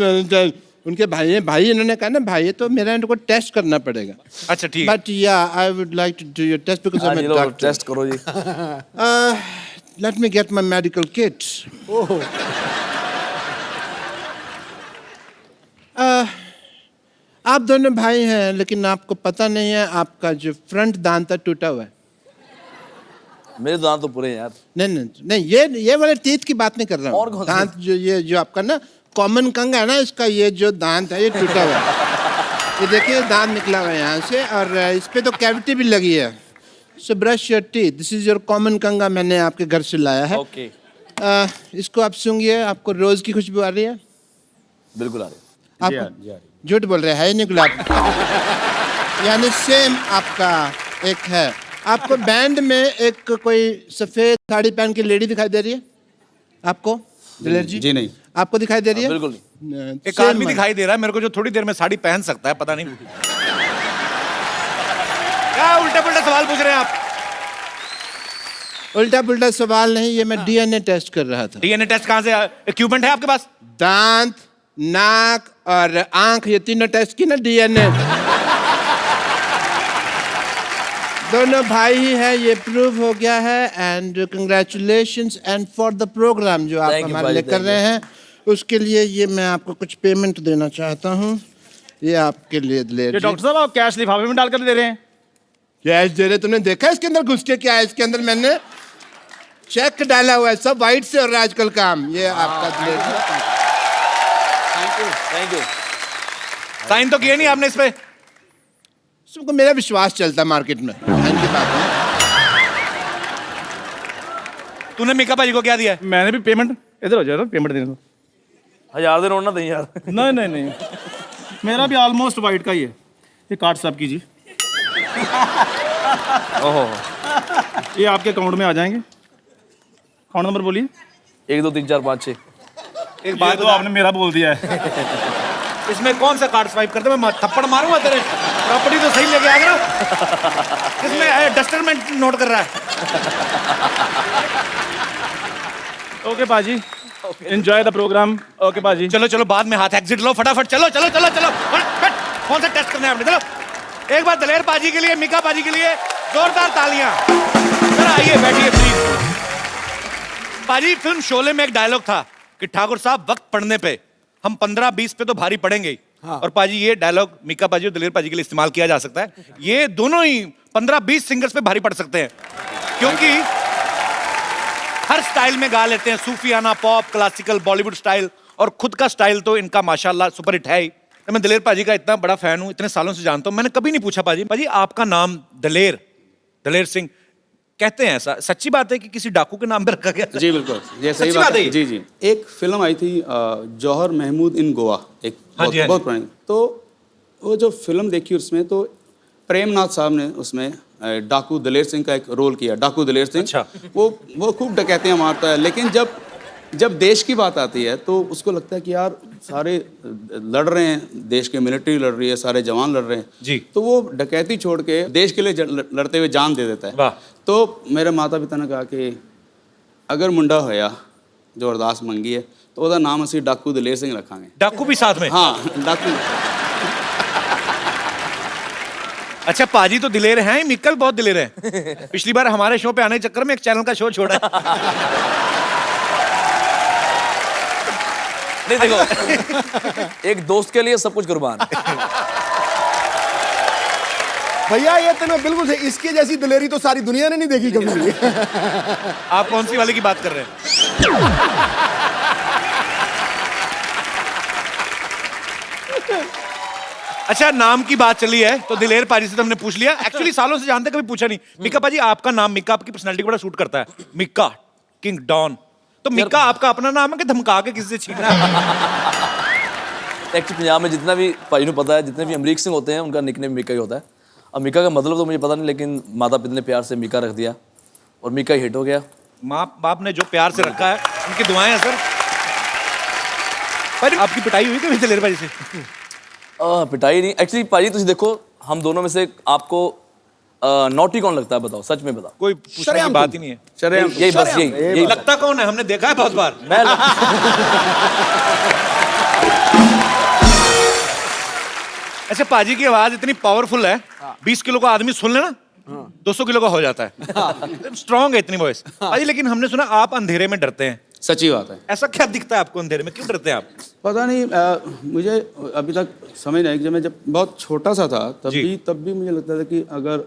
उनके भाई हैं, भाई इन्होंने कहा ना भाई, तो मेरा इनको टेस्ट करना पड़ेगा। अच्छा ठीक है। But yeah I would like to do your test because I am a doctor. Test करो जी। Let me get my medical kit. आप दोनों भाई हैं, लेकिन आपको पता नहीं है आपका जो फ्रंट दांत है टूटा हुआ है। मेरे दांत तो पूरे हैं यार। नहीं, ये वाले टीथ की बात नहीं कर रहा और हूँ। कौन से? दांत जो आपका ना कॉमन कंग है ना, इसका ये जो दांत है ये टूटा हुआ है। ये देखिए दांत निकला हुआ है यहाँ से, और इस पे तो कैविटी भी लगी है। So brush your teeth, this is your common कंगा, मैंने आपके घर से लाया है। ओके। इसको आप सूंघिए, आपको रोज की खुशबू आ रही है? बिल्कुल आ रही है। आप झूठ बोल रहे हैं, नहीं गुलाब। यानी सेम आपका एक है। आपको बैंड में एक कोई सफेद साड़ी पहन के लेडी दिखाई दे रही है आपको दिलेर जी? जी नहीं। आपको दिखाई दे रही है? बिल्कुल नहीं। एक आदमी दिखाई दे रहा है मेरे को जो थोड़ी देर में साड़ी पहन सकता है, पता नहीं क्या उल्टे पुल्टे सवाल पूछ रहे हैं आप। उल्टा पुल्टा सवाल नहीं, ये मैं डीएनए टेस्ट कर रहा था। डीएनए टेस्ट कहाँ से? इक्विपमेंट है आपके पास? दांत, नाक और आंख, ये तीनों टेस्ट की ना डीएनए। दोनों भाई ही है, ये प्रूव हो गया है। And congratulations and for the programme जो आप Thank you, हमारे भाई, लिए कर thank रहे हैं, उसके लिए ये मैं आपको कुछ पेमेंट देना चाहता हूँ। ये आपके लिए दिलेर ये जी। डॉक्टर साहब आप कैश लिफाफे में डालकर दे रहे हैं? कैश दे रहे? तुमने देखा इसके अंदर घुस के क्या है? इसके अंदर मैंने चेक डाला हुआ है, सब वाइट से हो रहा है आजकल काम। ये आपका दिलेर जी। Thank you. साइन तो किए नहीं आपने इस पे? सबको मेरा विश्वास चलता मार्केट में। की बात है। तूने मीका भाजी को क्या दिया है? मैंने भी पेमेंट, इधर हो जाए, पेमेंट देने दो। 1000 दिन और ना दें यार। नहीं नहीं नहीं, मेरा भी ऑलमोस्ट वाइट का ही है। ये कार्ड साहब कीजिए। ओहो। ये आपके अकाउंट में आ जाएंगे। अकाउंट नंबर बोलिए। 1 2 3 4 5 6। एक बात बात तो आपने मेरा बोल दिया है। इसमें कौन सा कार्ड स्वाइप करते? मैं थप्पड़ मारूंगा तेरे। प्रॉपर्टी तो सही लेके आ गया ना। इसमें डस्टर में नोट कर रहा है। ओके पाजी, एंजॉय द प्रोग्राम। ओके पाजी। चलो चलो, बाद में हाथ एग्जिट लो फटाफट। चलो चलो चलो चलो फट। कौन सा टेस्ट करना है आपने? चलो एक बार दलेर पाजी के लिए, मीका पाजी के लिए जोरदार तालियां। सर आइए बैठिए प्लीज। पाजी, फिल्म शोले में एक डायलॉग था कि ठाकुर साहब वक्त पड़ने पे हम 15-20 पे तो भारी पड़ेंगे ही। हाँ। और पाजी ये डायलॉग मीका पाजी और दलेर पाजी के लिए इस्तेमाल किया जा सकता है। ये दोनों ही 15-20 सिंगर्स पे भारी पड़ सकते हैं, क्योंकि हर स्टाइल में गा लेते हैं, सूफियाना, पॉप, क्लासिकल, बॉलीवुड स्टाइल, और खुद का स्टाइल तो इनका माशाल्लाह सुपर हिट है ही। मैं दलेर पाजी का इतना बड़ा फैन हूँ, इतने सालों से जानता हूँ। मैंने कभी नहीं पूछा पाजी, पाजी आपका नाम दलेर सिंह कहते हैं, ऐसा सच्ची बात है कि किसी डाकू के नाम पे रखा गया? जी बिल्कुल, ये सही सच्ची बात बात है है। ये? जी जी, एक फिल्म आई थी जौहर महमूद इन गोवा, एक हाँ जी, हाँ बहुत जी। पुरानी। तो वो जो फिल्म देखी उसमें तो प्रेमनाथ साहब ने उसमें डाकू दलेर सिंह का एक रोल किया। डाकू दलेर सिंह। अच्छा। वो खूब डकैतियाँ मारता है, लेकिन जब देश की बात आती है तो उसको लगता है कि यार सारे लड़ रहे हैं, देश के मिलिट्री लड़ रही है, सारे जवान लड़ रहे हैं जी। तो वो डकैती छोड़ के देश के लिए लड़ते हुए जान दे देता है। वाह। तो मेरे माता पिता ने कहा कि अगर मुंडा होया जो अरदास मंगी है तो ਉਹਦਾ नाम ਅਸੀਂ डाकू दलेर सिंह रखांगे। डाकू भी साथ में? हाँ, डाकू। अच्छा पाजी तो दिलेर हैं, मिक्कल बहुत दिलेर है। पिछली बार हमारे शो पे आने के चक्कर में एक चैनल का शो छोड़ा है। नहीं देखो, एक दोस्त के लिए सब कुछ कुर्बान। भैया ये तो मैं बिल्कुल सही, इसके जैसी दिलेरी तो सारी दुनिया ने नहीं देखी कभी। आप कौन सी वाले की बात कर रहे हैं? अच्छा नाम की बात चली है तो दिलेर पाजी से तो हमने पूछ लिया। एक्चुअली सालों से जानते, कभी पूछा नहीं। मिक्का पाजी आपका नाम, मिक्का आपकी पर्सनालिटी को बड़ा सूट करता है। मिक्का किंग डॉन, तो मिक्का आपका अपना नाम है कि धमका के किसी से छीना है? एक्चुअली पंजाब में जितना भी भाई ने पता है, जितने भी अमरीक सिंह होते हैं उनका निकनेम मिक्का ही होता है। अब मिक्का का मतलब तो मुझे पता नहीं, लेकिन माता पिता ने प्यार से मिक्का रख दिया और मिक्का हिट हो गया। माँ बाप ने जो प्यार से रखा है उनकी दुआएं हैं सर। भाजी आपकी पिटाई हुई कभी दलेर भाई से? पिटाई नहीं एक्चुअली पाजी तुझे देखो हम दोनों में से आपको नॉटी कौन लगता है बताओ सच में बताओ कोई पूछने की बात ही नहीं है। शरेआम यही बस यही लगता कौन है? हमने देखा है बहुत बार। मैं अच्छा पाजी की आवाज इतनी पावरफुल है 20 किलो का आदमी सुन लेना 200 किलो का हो जाता है। स्ट्रांग है इतनी वॉइस। पाजी लेकिन हमने सुना आप अंधेरे में डरते हैं। सच्ची बात है। ऐसा क्या दिखता है आपको अंधेरे में? क्यों डरते हैं आप? पता नहीं मुझे अभी तक समझ नहीं जब मैं बहुत छोटा सा था तब भी मुझे लगता था कि अगर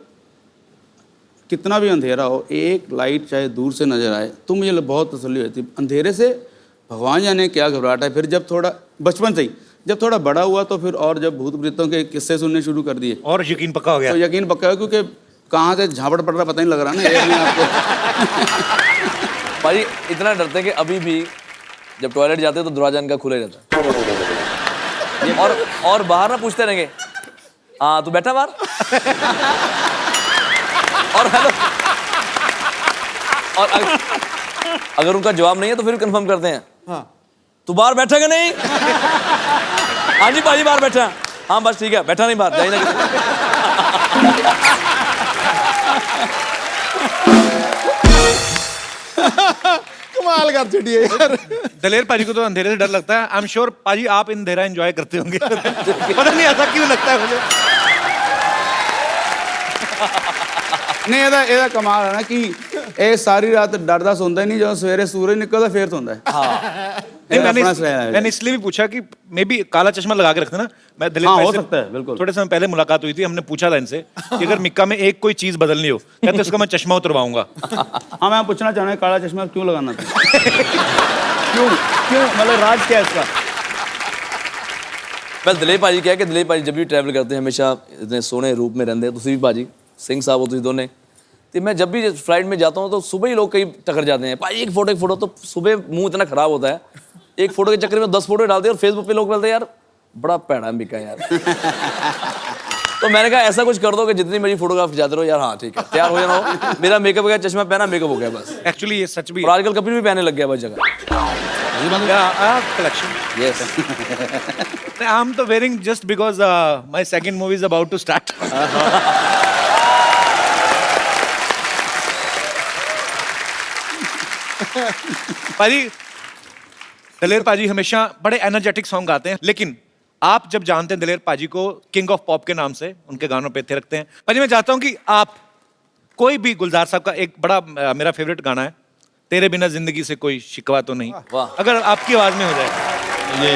कितना भी अंधेरा हो एक लाइट चाहे दूर से नजर आए तो मुझे बहुत तसल्ली होती। अंधेरे से भगवान जाने क्या घबराहट है। फिर जब थोड़ा बचपन से ही जब थोड़ा बड़ा हुआ तो फिर और जब भूत प्रेतों के किस्से सुनने शुरू कर दिए और यकीन पक्का हो गया। तो यकीन पक्का है क्योंकि कहाँ से झापड़ पड़ रहा पता नहीं लग रहा ना एक में आपको। भाई इतना डरते हैं कि अभी भी जब टॉयलेट जाते हैं तो दरवाजा इनका खुले रहता है और बाहर ना पूछते रहेंगे हाँ तू बैठा बाहर और हेलो और अगर उनका जवाब नहीं है तो फिर कंफर्म करते हैं हाँ तू बाहर बैठा कि नहीं हाँ जी भाजी बाहर बैठा हाँ बस ठीक है बैठा नहीं बाहर जाइए ना कमाल कर छुट्टी है यार। दलेर पाजी को तो अंधेरे से डर लगता है। आई एम श्योर पाजी आप अंधेरा एंजॉय करते होंगे। पता नहीं ऐसा क्यों लगता है मुझे। नहीं ਇਹਦਾ ਕਮਾਲ ਹੈ ਨਾ ਕਿ ਇਹ ਸਾਰੀ ਰਾਤ ਡਰਦਾ ਸੌਂਦਾ ਹੀ ਨਹੀਂ ਜਦੋਂ ਸਵੇਰੇ ਸੂਰਜ ਨਿਕਲਦਾ ਫੇਰ ਸੌਂਦਾ ਹੈ। नहीं, मैंने इसलिए भी पूछा कि मे बी काला चश्मा लगा के रखते ना। मैं दलेर हाँ, भाई हो से सकता है, बिल्कुल। थोड़े समय पहले मुलाकात हुई थी। हमने पूछा था इनसे कि अगर मिक्का में एक कोई चीज बदलनी हो कहते उसका मैं चश्मा उतरवाऊंगा। हाँ मैं पूछना चाह रहा हूँ काला चश्मा क्यों लगाना था? क्यों क्यों मतलब राज क्या है इसका? पहले दिलीप भाजी क्या है कि दिलीप भाजी जब भी ट्रैवल करते हैं हमेशा इतने सोने रूप में रहते हैं। तुम भी भाजी सिंह साहब हो तुम दोनों तो मैं जब भी फ्लाइट में जाता हूँ तो सुबह ही लोग कहीं टकर जाते हैं भाई एक फोटो तो सुबह मुंह इतना खराब होता है एक फोटो के चक्कर में 10 फोटो डालते हैं और फेसबुक पे लोग बोलते हैं यार बड़ा पैड़ा मिका यार। तो मैंने कहा ऐसा कुछ कर दो कि जितनी मेरी फोटोग्राफ जाते रहो यार हाँ ठीक है तैयार हो जाना हो मेरा मेकअप हो गया चश्मा पहना मेकअप हो गया बस। एक्चुअली ये सच भी और आजकल कपिल भी पहनने लग गया बस जगह कलेक्शन। यस आई एम तो wearing just because my second movie is about to start. पाजी दलेर पाजी हमेशा बड़े एनर्जेटिक सॉन्ग गाते हैं लेकिन आप जब जानते हैं दलेर पाजी को किंग ऑफ पॉप के नाम से उनके गानों पे थे रखते हैं। पाजी मैं चाहता हूं कि आप कोई भी गुलजार साहब का एक बड़ा मेरा फेवरेट गाना है तेरे बिना जिंदगी से कोई शिकवा तो नहीं अगर आपकी आवाज में हो जाए। ये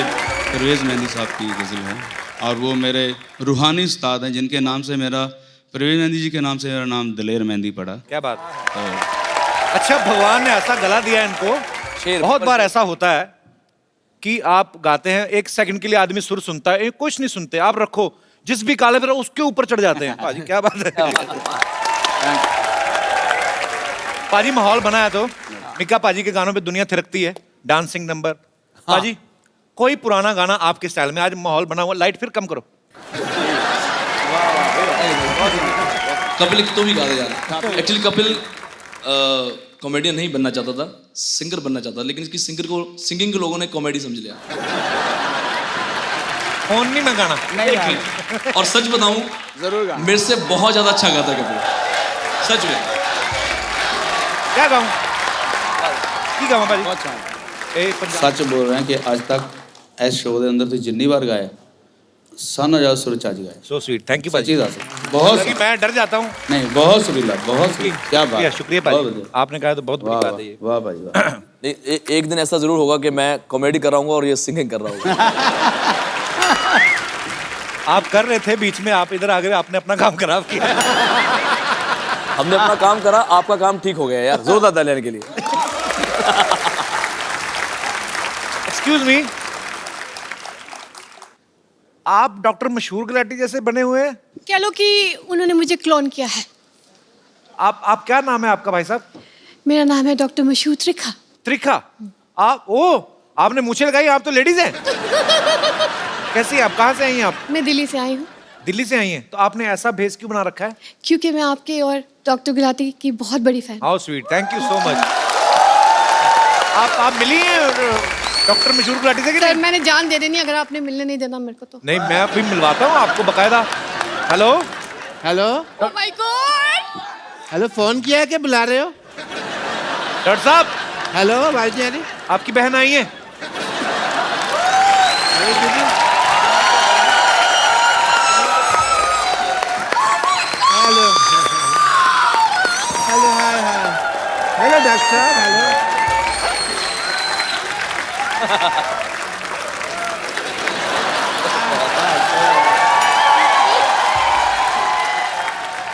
परवेज़ मेहंदी साहब की गज़ल है और वो मेरे रूहानी उस्ताद हैं जिनके नाम से मेरा परवेज़ मेहंदी जी के नाम से मेरा नाम दलेर मेहंदी पड़ा। क्या बात। अच्छा भगवान ने ऐसा गला दिया इनको। बहुत बार ऐसा होता है कि आप गाते हैं 1 सेकंड के लिए आदमी सुर सुनता है कुछ नहीं सुनते आप रखो जिस भी काले पर उसके ऊपर चढ़ जाते हैं। पाजी क्या बात है। पाजी माहौल बना है तो मिक्का पाजी के गानों पे दुनिया थिरकती है डांसिंग नंबर। पाजी कोई पुराना गाना आपके स्टाइल में आज माहौल बना हुआ लाइट फिर कम करो। कपिल तो भी गा दे यार एक्चुअली कपिल कॉमेडियन नहीं बनना चाहता था सिंगर बनना चाहता था लेकिन इसकी सिंगिंग के लोगों ने कॉमेडी समझ लिया। फोन नहीं मैं गाना नहीं और सच बताऊं जरूर मेरे से बहुत ज्यादा अच्छा गाता कपिल सच में। क्या गाऊं की गाऊं पाजी? सच बोल रहे हैं कि आज तक इस शो के अंदर तो जितनी बार गाया साना ज्यादा सुर चाज गाया। सो स्वीट थैंक यू सच्ची पाजी। दस बहुत मैं डर जाता हूँ। नहीं बहुत सुरीला बहुत क्या बात। शुक्रिया पाजी आपने कहा तो बहुत बड़ी बात है ये। वाह भाई वाह। एक दिन ऐसा जरूर होगा कि मैं कॉमेडी कर रहा हूँ और ये सिंगिंग कर रहा हूँ। आप कर रहे थे बीच में आप इधर आ गए आपने अपना काम खराब किया। हमने अपना काम करा आपका काम ठीक हो गया यार जोरदार ताली लेने के लिए। एक्सक्यूज मी आप डॉक्टर मशहूर गुलाटी जैसे बने हुए हैं। कह लो कि उन्होंने मुझे क्लोन किया है। आप क्या नाम है आपका भाई साहब? मेरा नाम है डॉक्टर मशहूर त्रिखा। त्रिखा आप आपने मूछें लगाई आप तो लेडीज हैं। कैसी आप कहाँ से आई हैं आप? मैं दिल्ली से आई हूँ। दिल्ली से आई हैं तो आपने ऐसा भेस क्यों बना रखा है? क्योंकि मैं आपके और डॉक्टर गुलाटी की बहुत बड़ी fan. How sweet thank you so much. आप मिली हैं डॉक्टर मशहूर गुलाटी से कि सर नहीं? मैंने जान दे देनी अगर आपने मिलने नहीं देना मेरे को तो। नहीं, मैं अभी मिलवाता हूँ आपको बकायदा। Hello hello oh my God. Hello, phone किया है कि बुला रहे हो? डॉक्टर साहब, हेलो आवाज नहीं आ रही? आपकी बहन आई है। हेलो हेलो, हाय हाय, हेलो डॉक्टर साहब, hello.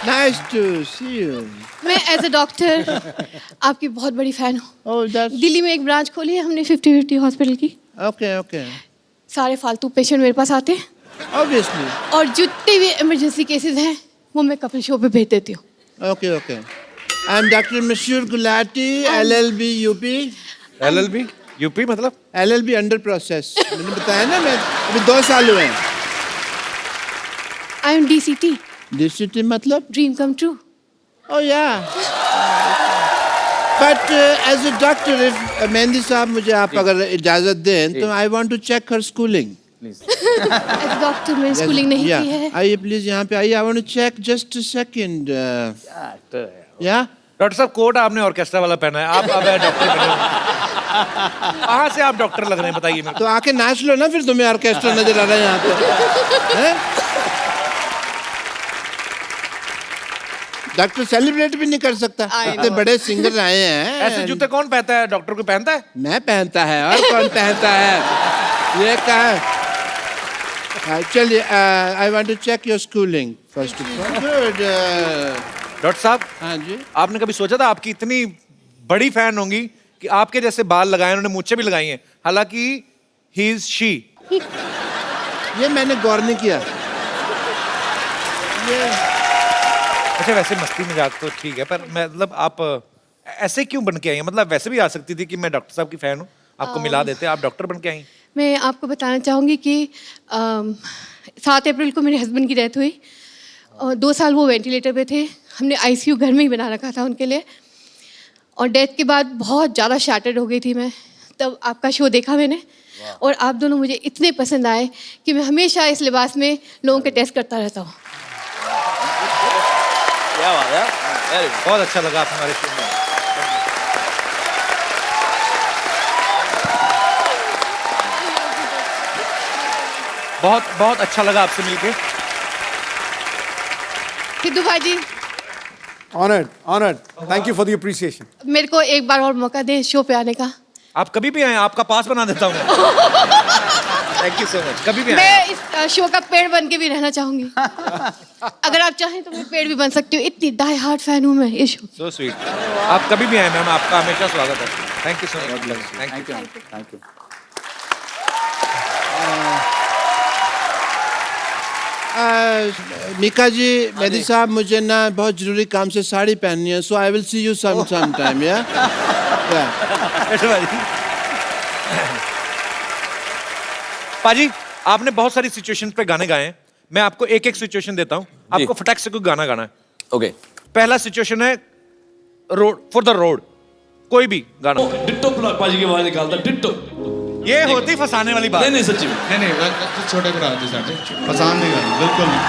Nice to see you. मैं एज अ डॉक्टर आपकी बहुत बड़ी फैन हूँ। Oh, that's दिल्ली में एक ब्रांच खोली है हमने 50-50 हॉस्पिटल की। okay, okay. सारे फालतू पेशेंट मेरे पास आते हैं Obviously. और जितने भी इमरजेंसी केसेस हैं वो मैं कपिल शो पे भेज देती हूँ। Okay, okay. I'm Dr. Mashur Gulati, LLB UP. LLB UP मतलब? LLB under process. मैंने बताया ना, मैं अभी 2 साल हुए हैं। आई एम DCT, DCT मतलब? Dream come true. Oh yeah. But as a doctor, if mehndi साहब मुझे आप अगर इजाजत दें तो I want to check her schooling. एज डॉक्टर मैंने स्कूलिंग नहीं की है। आइए प्लीज यहाँ पे आइए। I want to check just a second. Yeah. Doctor साहब, कोट आपने ऑर्केस्ट्रा वाला पहना है, आप अब डॉक्टर बने हो। कहाँ से आप डॉक्टर लग रहे हैं बताइए मेरे तो आके नाच लो ना, फिर तुम्हें ऑर्केस्ट्रा नजर आ रहा है यहाँ पे। हैं? डॉक्टर सेलिब्रेट भी नहीं कर सकता। इतने बड़े सिंगर आए को? हैं। ऐसे जूते कौन पहनता है? डॉक्टर को पहनता है? मैं पहनता है और कौन पहनता है? ये कहा। चलिए, I want to check your schooling first of all. Good. Doctor साहब, हाँ जी। आपने कभी सोचा था आपकी इतनी बड़ी फैन होंगी कि आपके जैसे बाल लगाए, उन्होंने मूंछें भी लगाई हैं, हालांकि ही इज शी। ये मैंने गौर नहीं किया। ये अच्छा, वैसे मस्ती मजाक तो ठीक है, पर मतलब आप ऐसे क्यों बन के आई हैं? मतलब वैसे भी आ सकती थी कि मैं डॉक्टर साहब की फैन हूँ, आपको मिला देते, आप डॉक्टर बन के आई। मैं आपको बताना चाहूँगी कि 7 अप्रैल को मेरे हस्बैंड की डेथ हुई और 2 साल वो वेंटिलेटर पे थे। हमने ICU घर में ही बना रखा था उनके लिए और डेथ के बाद बहुत ज़्यादा शैटर्ड हो गई थी मैं। तब आपका शो देखा मैंने और आप दोनों मुझे इतने पसंद आए कि मैं हमेशा इस लिबास में लोगों के टेस्ट करता रहता हूँ। क्या बात है, वेरी गुड। बहुत अच्छा लगा आप हमारे शो में। बहुत बहुत अच्छा लगा आपसे मिलके। सिद्धू भाई, honoured honoured, thank you for the appreciation. मेरे को एक बार और मौका दे शो पे आने का। आप कभी भी आए, आपका पास बना देता हूँ। Thank you so much. कभी भी आए। मैं इस शो का पेड़ बन के भी रहना चाहूंगी। अगर आप चाहें तो मैं पेड़ भी बन सकती हूँ, इतनी डाई हार्ट फैन हूँ मैं इस शो। So sweet. आप कभी भी आए मैम, आपका हमेशा स्वागत है। Thank you so much. Thank you. Thank you. Mika ji, Mehndi साहब, मुझे ना बहुत जरूरी काम से साड़ी पहननी है, so I will see you some time. या पाजी, आपने बहुत सारी सिचुएशंस पे गाने गाए हैं, मैं आपको एक एक सिचुएशन देता हूँ, आपको फटाक से कोई गाना गाना है। ओके। पहला सिचुएशन है रोड, फॉर द रोड, कोई भी गाना। डिट्टो पाजी की आवाज निकालता, डिट्टो। ये होती फंसाने वाली बात। नहीं सच्ची में। नहीं छोटे को राज साहब पसंद नहीं करना, बिल्कुल नहीं।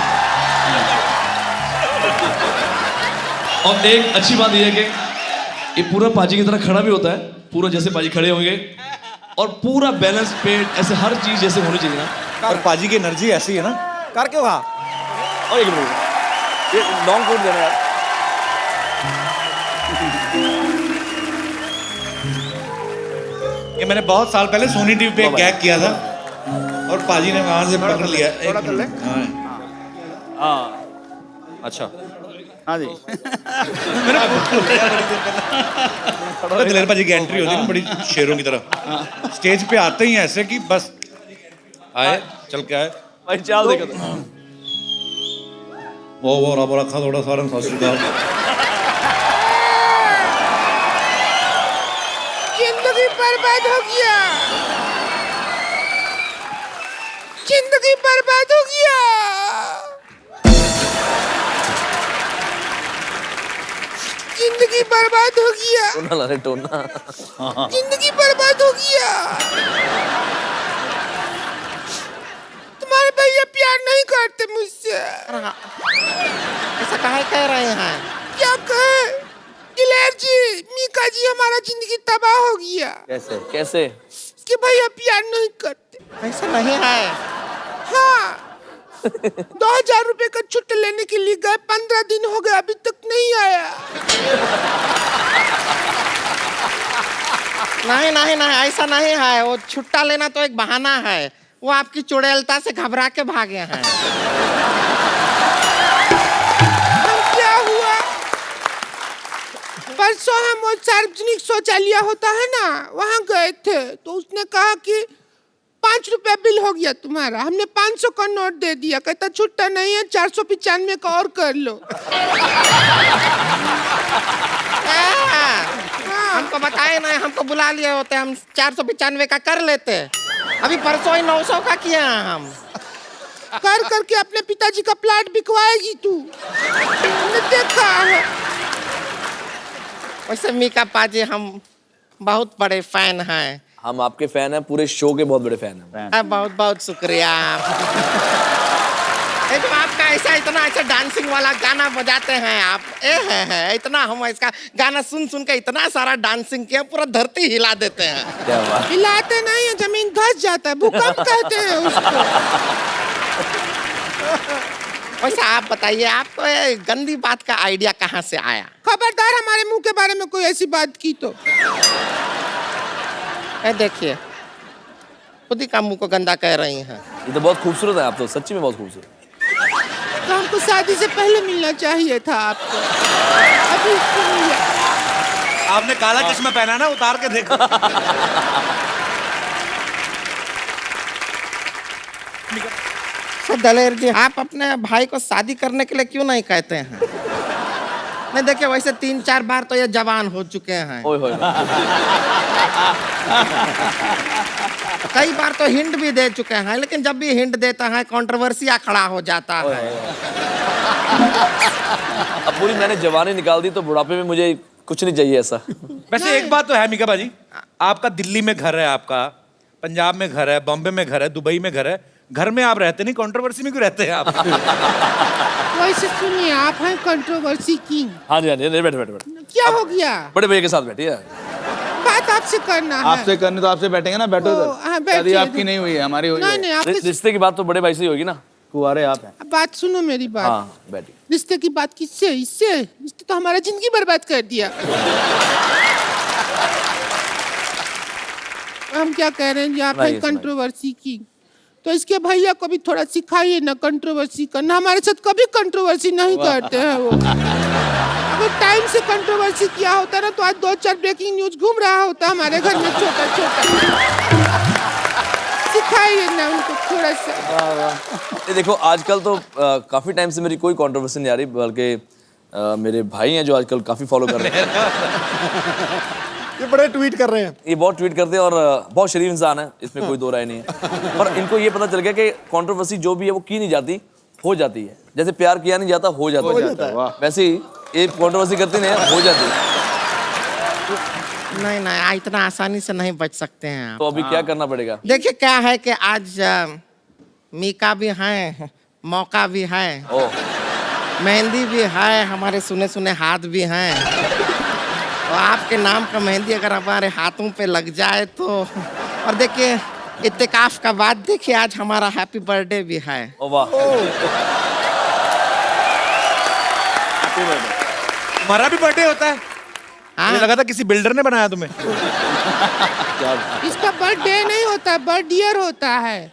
और एक अच्छी बात यह है कि ये पूरा पाजी की तरह खड़ा भी होता है, पूरा जैसे पाजी खड़े होंगे और पूरा बैलेंस पेट ऐसे हर चीज जैसे होनी चाहिए ना। और पाजी की एनर्जी ऐसी है ना, कर क्यों कहा? और एक मिनट, ये लॉन्ग कोट देना यार। ये मैंने बहुत साल पहले सोनी टीवी पे एक गैग किया था और पाजी ने वहां से पकड़ लिया। थोड़ा कर ले। हाँ। अच्छा। हाँ जी। दिलेर पाजी की एंट्री होती है ना बड़ी शेरों की तरह, स्टेज पे आते ही ऐसे कि बस आए, चल के आए। भाई चाल देखो तो। वो रब रखा थोड़ा सारा सासुदाल। जिंदगी बर्बाद हो गया, जिंदगी बर्बाद हो गया। जिंदगी जिंदगी बर्बाद हो गया, टोना ला रहे टोना। जिंदगी बर्बाद हो गया। तुम्हारे भैया प्यार नहीं करते मुझसे। ऐसा काहे कह रहे हैं? क्या कहे? दिलेर जी, मीका जी, हमारा जिंदगी तबाह हो गया। कैसे कैसे? कि भैया प्यार नहीं करते। ऐसा नहीं है। हाँ 2000 रुपए का छुट्टी लेने के लिए गए, 15 दिन हो गए, अभी तक नहीं आया। नहीं नहीं नहीं, ऐसा नहीं है। वो छुट्टा लेना तो एक बहाना है। वो आपकी चुड़ैलता से घबरा के भागे हैं। क्या हुआ? परसों हम वो सार्वजनिक शौचालय होता है ना, वहाँ गए थे, तो उसने कहा कि 5 रुपया बिल हो गया तुम्हारा। हमने 500 का नोट दे दिया। कहता छुट्टा नहीं है, 495 का और कर लो। हमको बताए नहीं, हमको बुला लिए होते, हम 495 का कर लेते। अभी परसों ही 900 का किया हम। कर करके अपने पिताजी का प्लाट बिकवाएगी तू। हमने देखा है। वैसे मीका पाजी हम बहुत बड़े फैन हैं। हम आपके फैन हैं, पूरे शो के बहुत बड़े फैन हैं। बहुत बहुत शुक्रिया। तो आपका ऐसा इतना अच्छा डांसिंग वाला गाना बजाते हैं आप, है इतना, हम इसका गाना सुन सुन के इतना सारा डांसिंग किया, पूरा धरती हिला देते हैं। क्या बात? हिलाते नहीं है, जमीन धस जाता है, भूकंप कहते हैं उसको। वैसे आप बताइए, आपको ये गंदी बात का आइडिया कहाँ से आया? खबरदार हमारे मुंह के बारे में कोई ऐसी बात की तो। देखिए, खुद ही का मुंह को गंदा कह रही हैं। ये तो बहुत खूबसूरत है, आप तो सच्ची में बहुत खूबसूरत। तो हमको शादी से पहले मिलना चाहिए था आपको। अभी आपने काला चश्मा पहना ना, उतार के देखो। दलेर जी, आप अपने भाई को शादी करने के लिए क्यों नहीं कहते हैं? नहीं देखिए, वैसे 3-4 बार तो ये जवान हो चुके हैं। ओए होए। कई बार तो हिंट भी दे चुके हैं, लेकिन जब भी हिंट देता है कंट्रोवर्सिया खड़ा हो जाता है। अब पूरी मैंने जवानी निकाल दी, तो बुढ़ापे में मुझे कुछ नहीं चाहिए ऐसा। वैसे एक बात तो है मीका बाजी, आपका दिल्ली में घर है, आपका पंजाब में घर है, बॉम्बे में घर है, दुबई में घर है, घर में आप रहते नहीं, कंट्रोवर्सी में क्यों रहते हैं आप? वैसे सुनिए, आप हैं कंट्रोवर्सी किंग। हाँ जी हाँ जी, बैठो बैठो बैठो। क्या हो गया? बड़े भैया के साथ बैठिए। बात आपसे करना है। आपसे करनी तो आपसे बैठेंगे ना, बैठो हाँ, इधर। शादी आपकी नहीं हुई है, हमारी हुई है। नहीं आपकी रिश्ते की बात तो बड़े भाई से ही होगी ना। कुंवारे आप हैं। बात सुनो मेरी बात। हाँ बैठिए। रिश्ते की बात किससे? इससे? इसने तो हमारा जिंदगी बर्बाद कर दिया। हम क्या कह रहे हैं जी, आप हैं कंट्रोवर्सी की, तो इसके भैया को भी थोड़ा सिखाइए ना कंट्रोवर्सी करना। हमारे साथ कभी कंट्रोवर्सी नहीं करते हैं वो। अगर टाइम से कंट्रोवर्सी किया होता ना, तो आज 2-4 ब्रेकिंग न्यूज घूम रहा होता हमारे घर में, छोटा छोटा। सिखाइए ना उनको थोड़ा सा। ये देखो, आजकल तो काफी टाइम से मेरी कोई कंट्रोवर्सी नहीं आ रही, बल्कि मेरे भाई हैं जो आजकल काफी फॉलो कर रहे हैं। ये बड़े ट्वीट कर रहे हैं। ये बहुत ट्वीट करते हैं और बहुत शरीफ इंसान है, इसमें कोई दो राय नहीं है। पर इनको ये पता चल गया कि कंट्रोवर्सी जो भी है वो की नहीं जाती, हो जाती है। जैसे प्यार किया नहीं जाता, हो जाता है। वैसे ही ये कंट्रोवर्सी करती नहीं है, हो जाती है। नहीं नहीं, इतना आसानी से नहीं बच सकते हैं। तो अभी क्या करना पड़ेगा? देखिए क्या है कि आज मीका भी है, मौका भी है, मेहंदी भी है, हमारे सुने सुने हाथ भी हैं। तो आपके नाम का मेहंदी अगर हमारे हाथों पे लग जाए तो, और देखिए इत्तेकाफ का बाद देखिए आज हमारा हैप्पी बर्थडे भी है। वाह, तुम्हारा भी बर्थडे होता है? मुझे लगा था किसी बिल्डर ने बनाया तुम्हें। इसका बर्थडे नहीं होता, बर्थ ईयर होता है।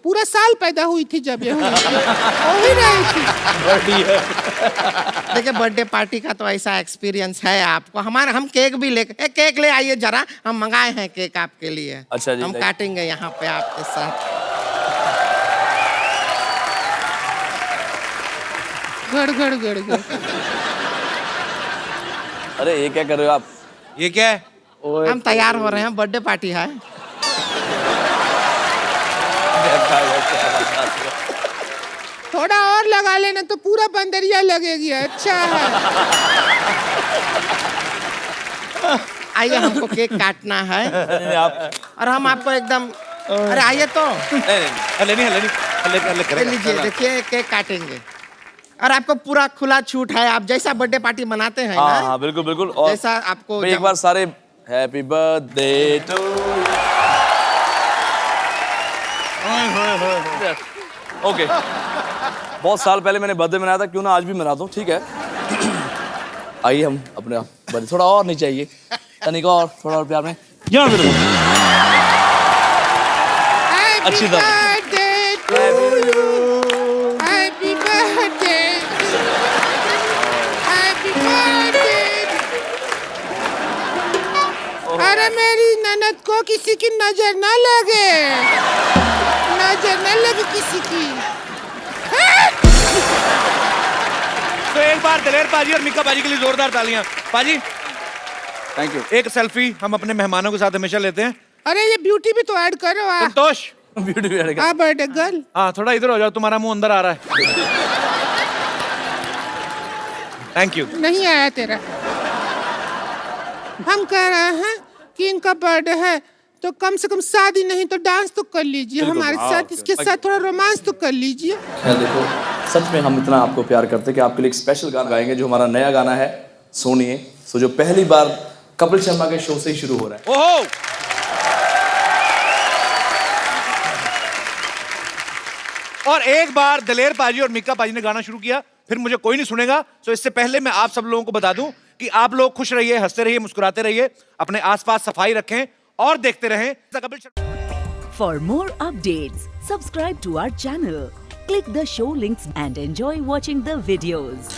पूरा साल पैदा हुई थी जब ये हुई थी, हो ही रही थी। देखिए बर्थडे पार्टी का तो ऐसा एक्सपीरियंस है आपको। हमारे हम केक भी ले, केक ले आइए जरा, हम मंगाए हैं केक आपके लिए। अच्छा जी, हम काटेंगे यहाँ पे आपके साथ। गड़ गड़ गड़ गड़। अरे ये क्या कर रहे हो आप? ये क्या है? हम तैयार हो रहे हैं, बर्थडे पार्टी है। थोड़ा और लगा लेना तो पूरा बंदरिया लगेगी। अच्छा है। आइए, हमको केक काटना है आप और हम आपको एकदम, अरे आइए तो लीजिए, देखिए केक काटेंगे और आपको पूरा खुला छूट है। आप जैसा बर्थडे पार्टी मनाते हैं हाँ ना, हाँ बिल्कुल बिल्कुल। और जैसा आपको भाई एक बार सारे हैप्पी बर्थडे टू ओके। बहुत साल पहले मैंने बर्थडे मनाया था, क्यों ना आज भी मनाता हूँ, ठीक है। आइए हम अपने बर्थडे थोड़ा और नहीं चाहिए, तनिक और, थोड़ा और प्यार में यहाँ पे अच्छी तरह। Happy birthday, happy birthday. अरे मेरी ननद को किसी की नजर ना लगे, नजर ना लगे किसी की। तो एक बार दलेर पाजी और मिक्का पाजी के लिए जोरदार तालियां। पाजी थैंक यू। एक सेल्फी हम अपने मेहमानों के साथ हमेशा लेते हैं। अरे ये ब्यूटी भी तो ऐड करो। संतोष, ब्यूटी भी हाँ बर्थडे गर्ल। हाँ थोड़ा इधर हो जाओ, तुम्हारा मुंह अंदर आ रहा है। Thank you. नहीं आया तेरा। हम कह रहे हैं कि इनका बर्थडे है तो कम से कम शादी नहीं तो डांस तो कर लीजिए हमारे साथ, इसके साथ थोड़ा रोमांस तो कर लीजिए। खैर देखो, सच में हम इतना आपको प्यार करते हैं कि आपके लिए एक स्पेशल गाना गाएंगे, जो हमारा नया गाना है सुनिए। सो जो पहली बार कपिल शर्मा के शो से ही शुरू हो रहा है। ओहो, और एक बार दलेर पाजी और मिक्का पाजी ने गाना शुरू किया, फिर मुझे कोई नहीं सुनेगा। सो इससे पहले मैं आप सब लोगों को बता दूं कि आप लोग खुश रहिए, हंसते रहिए, मुस्कुराते रहिए, अपने आसपास सफाई रखें और देखते रहें Kapil Sharma. For more updates, subscribe to our channel, click the show links and enjoy watching the videos.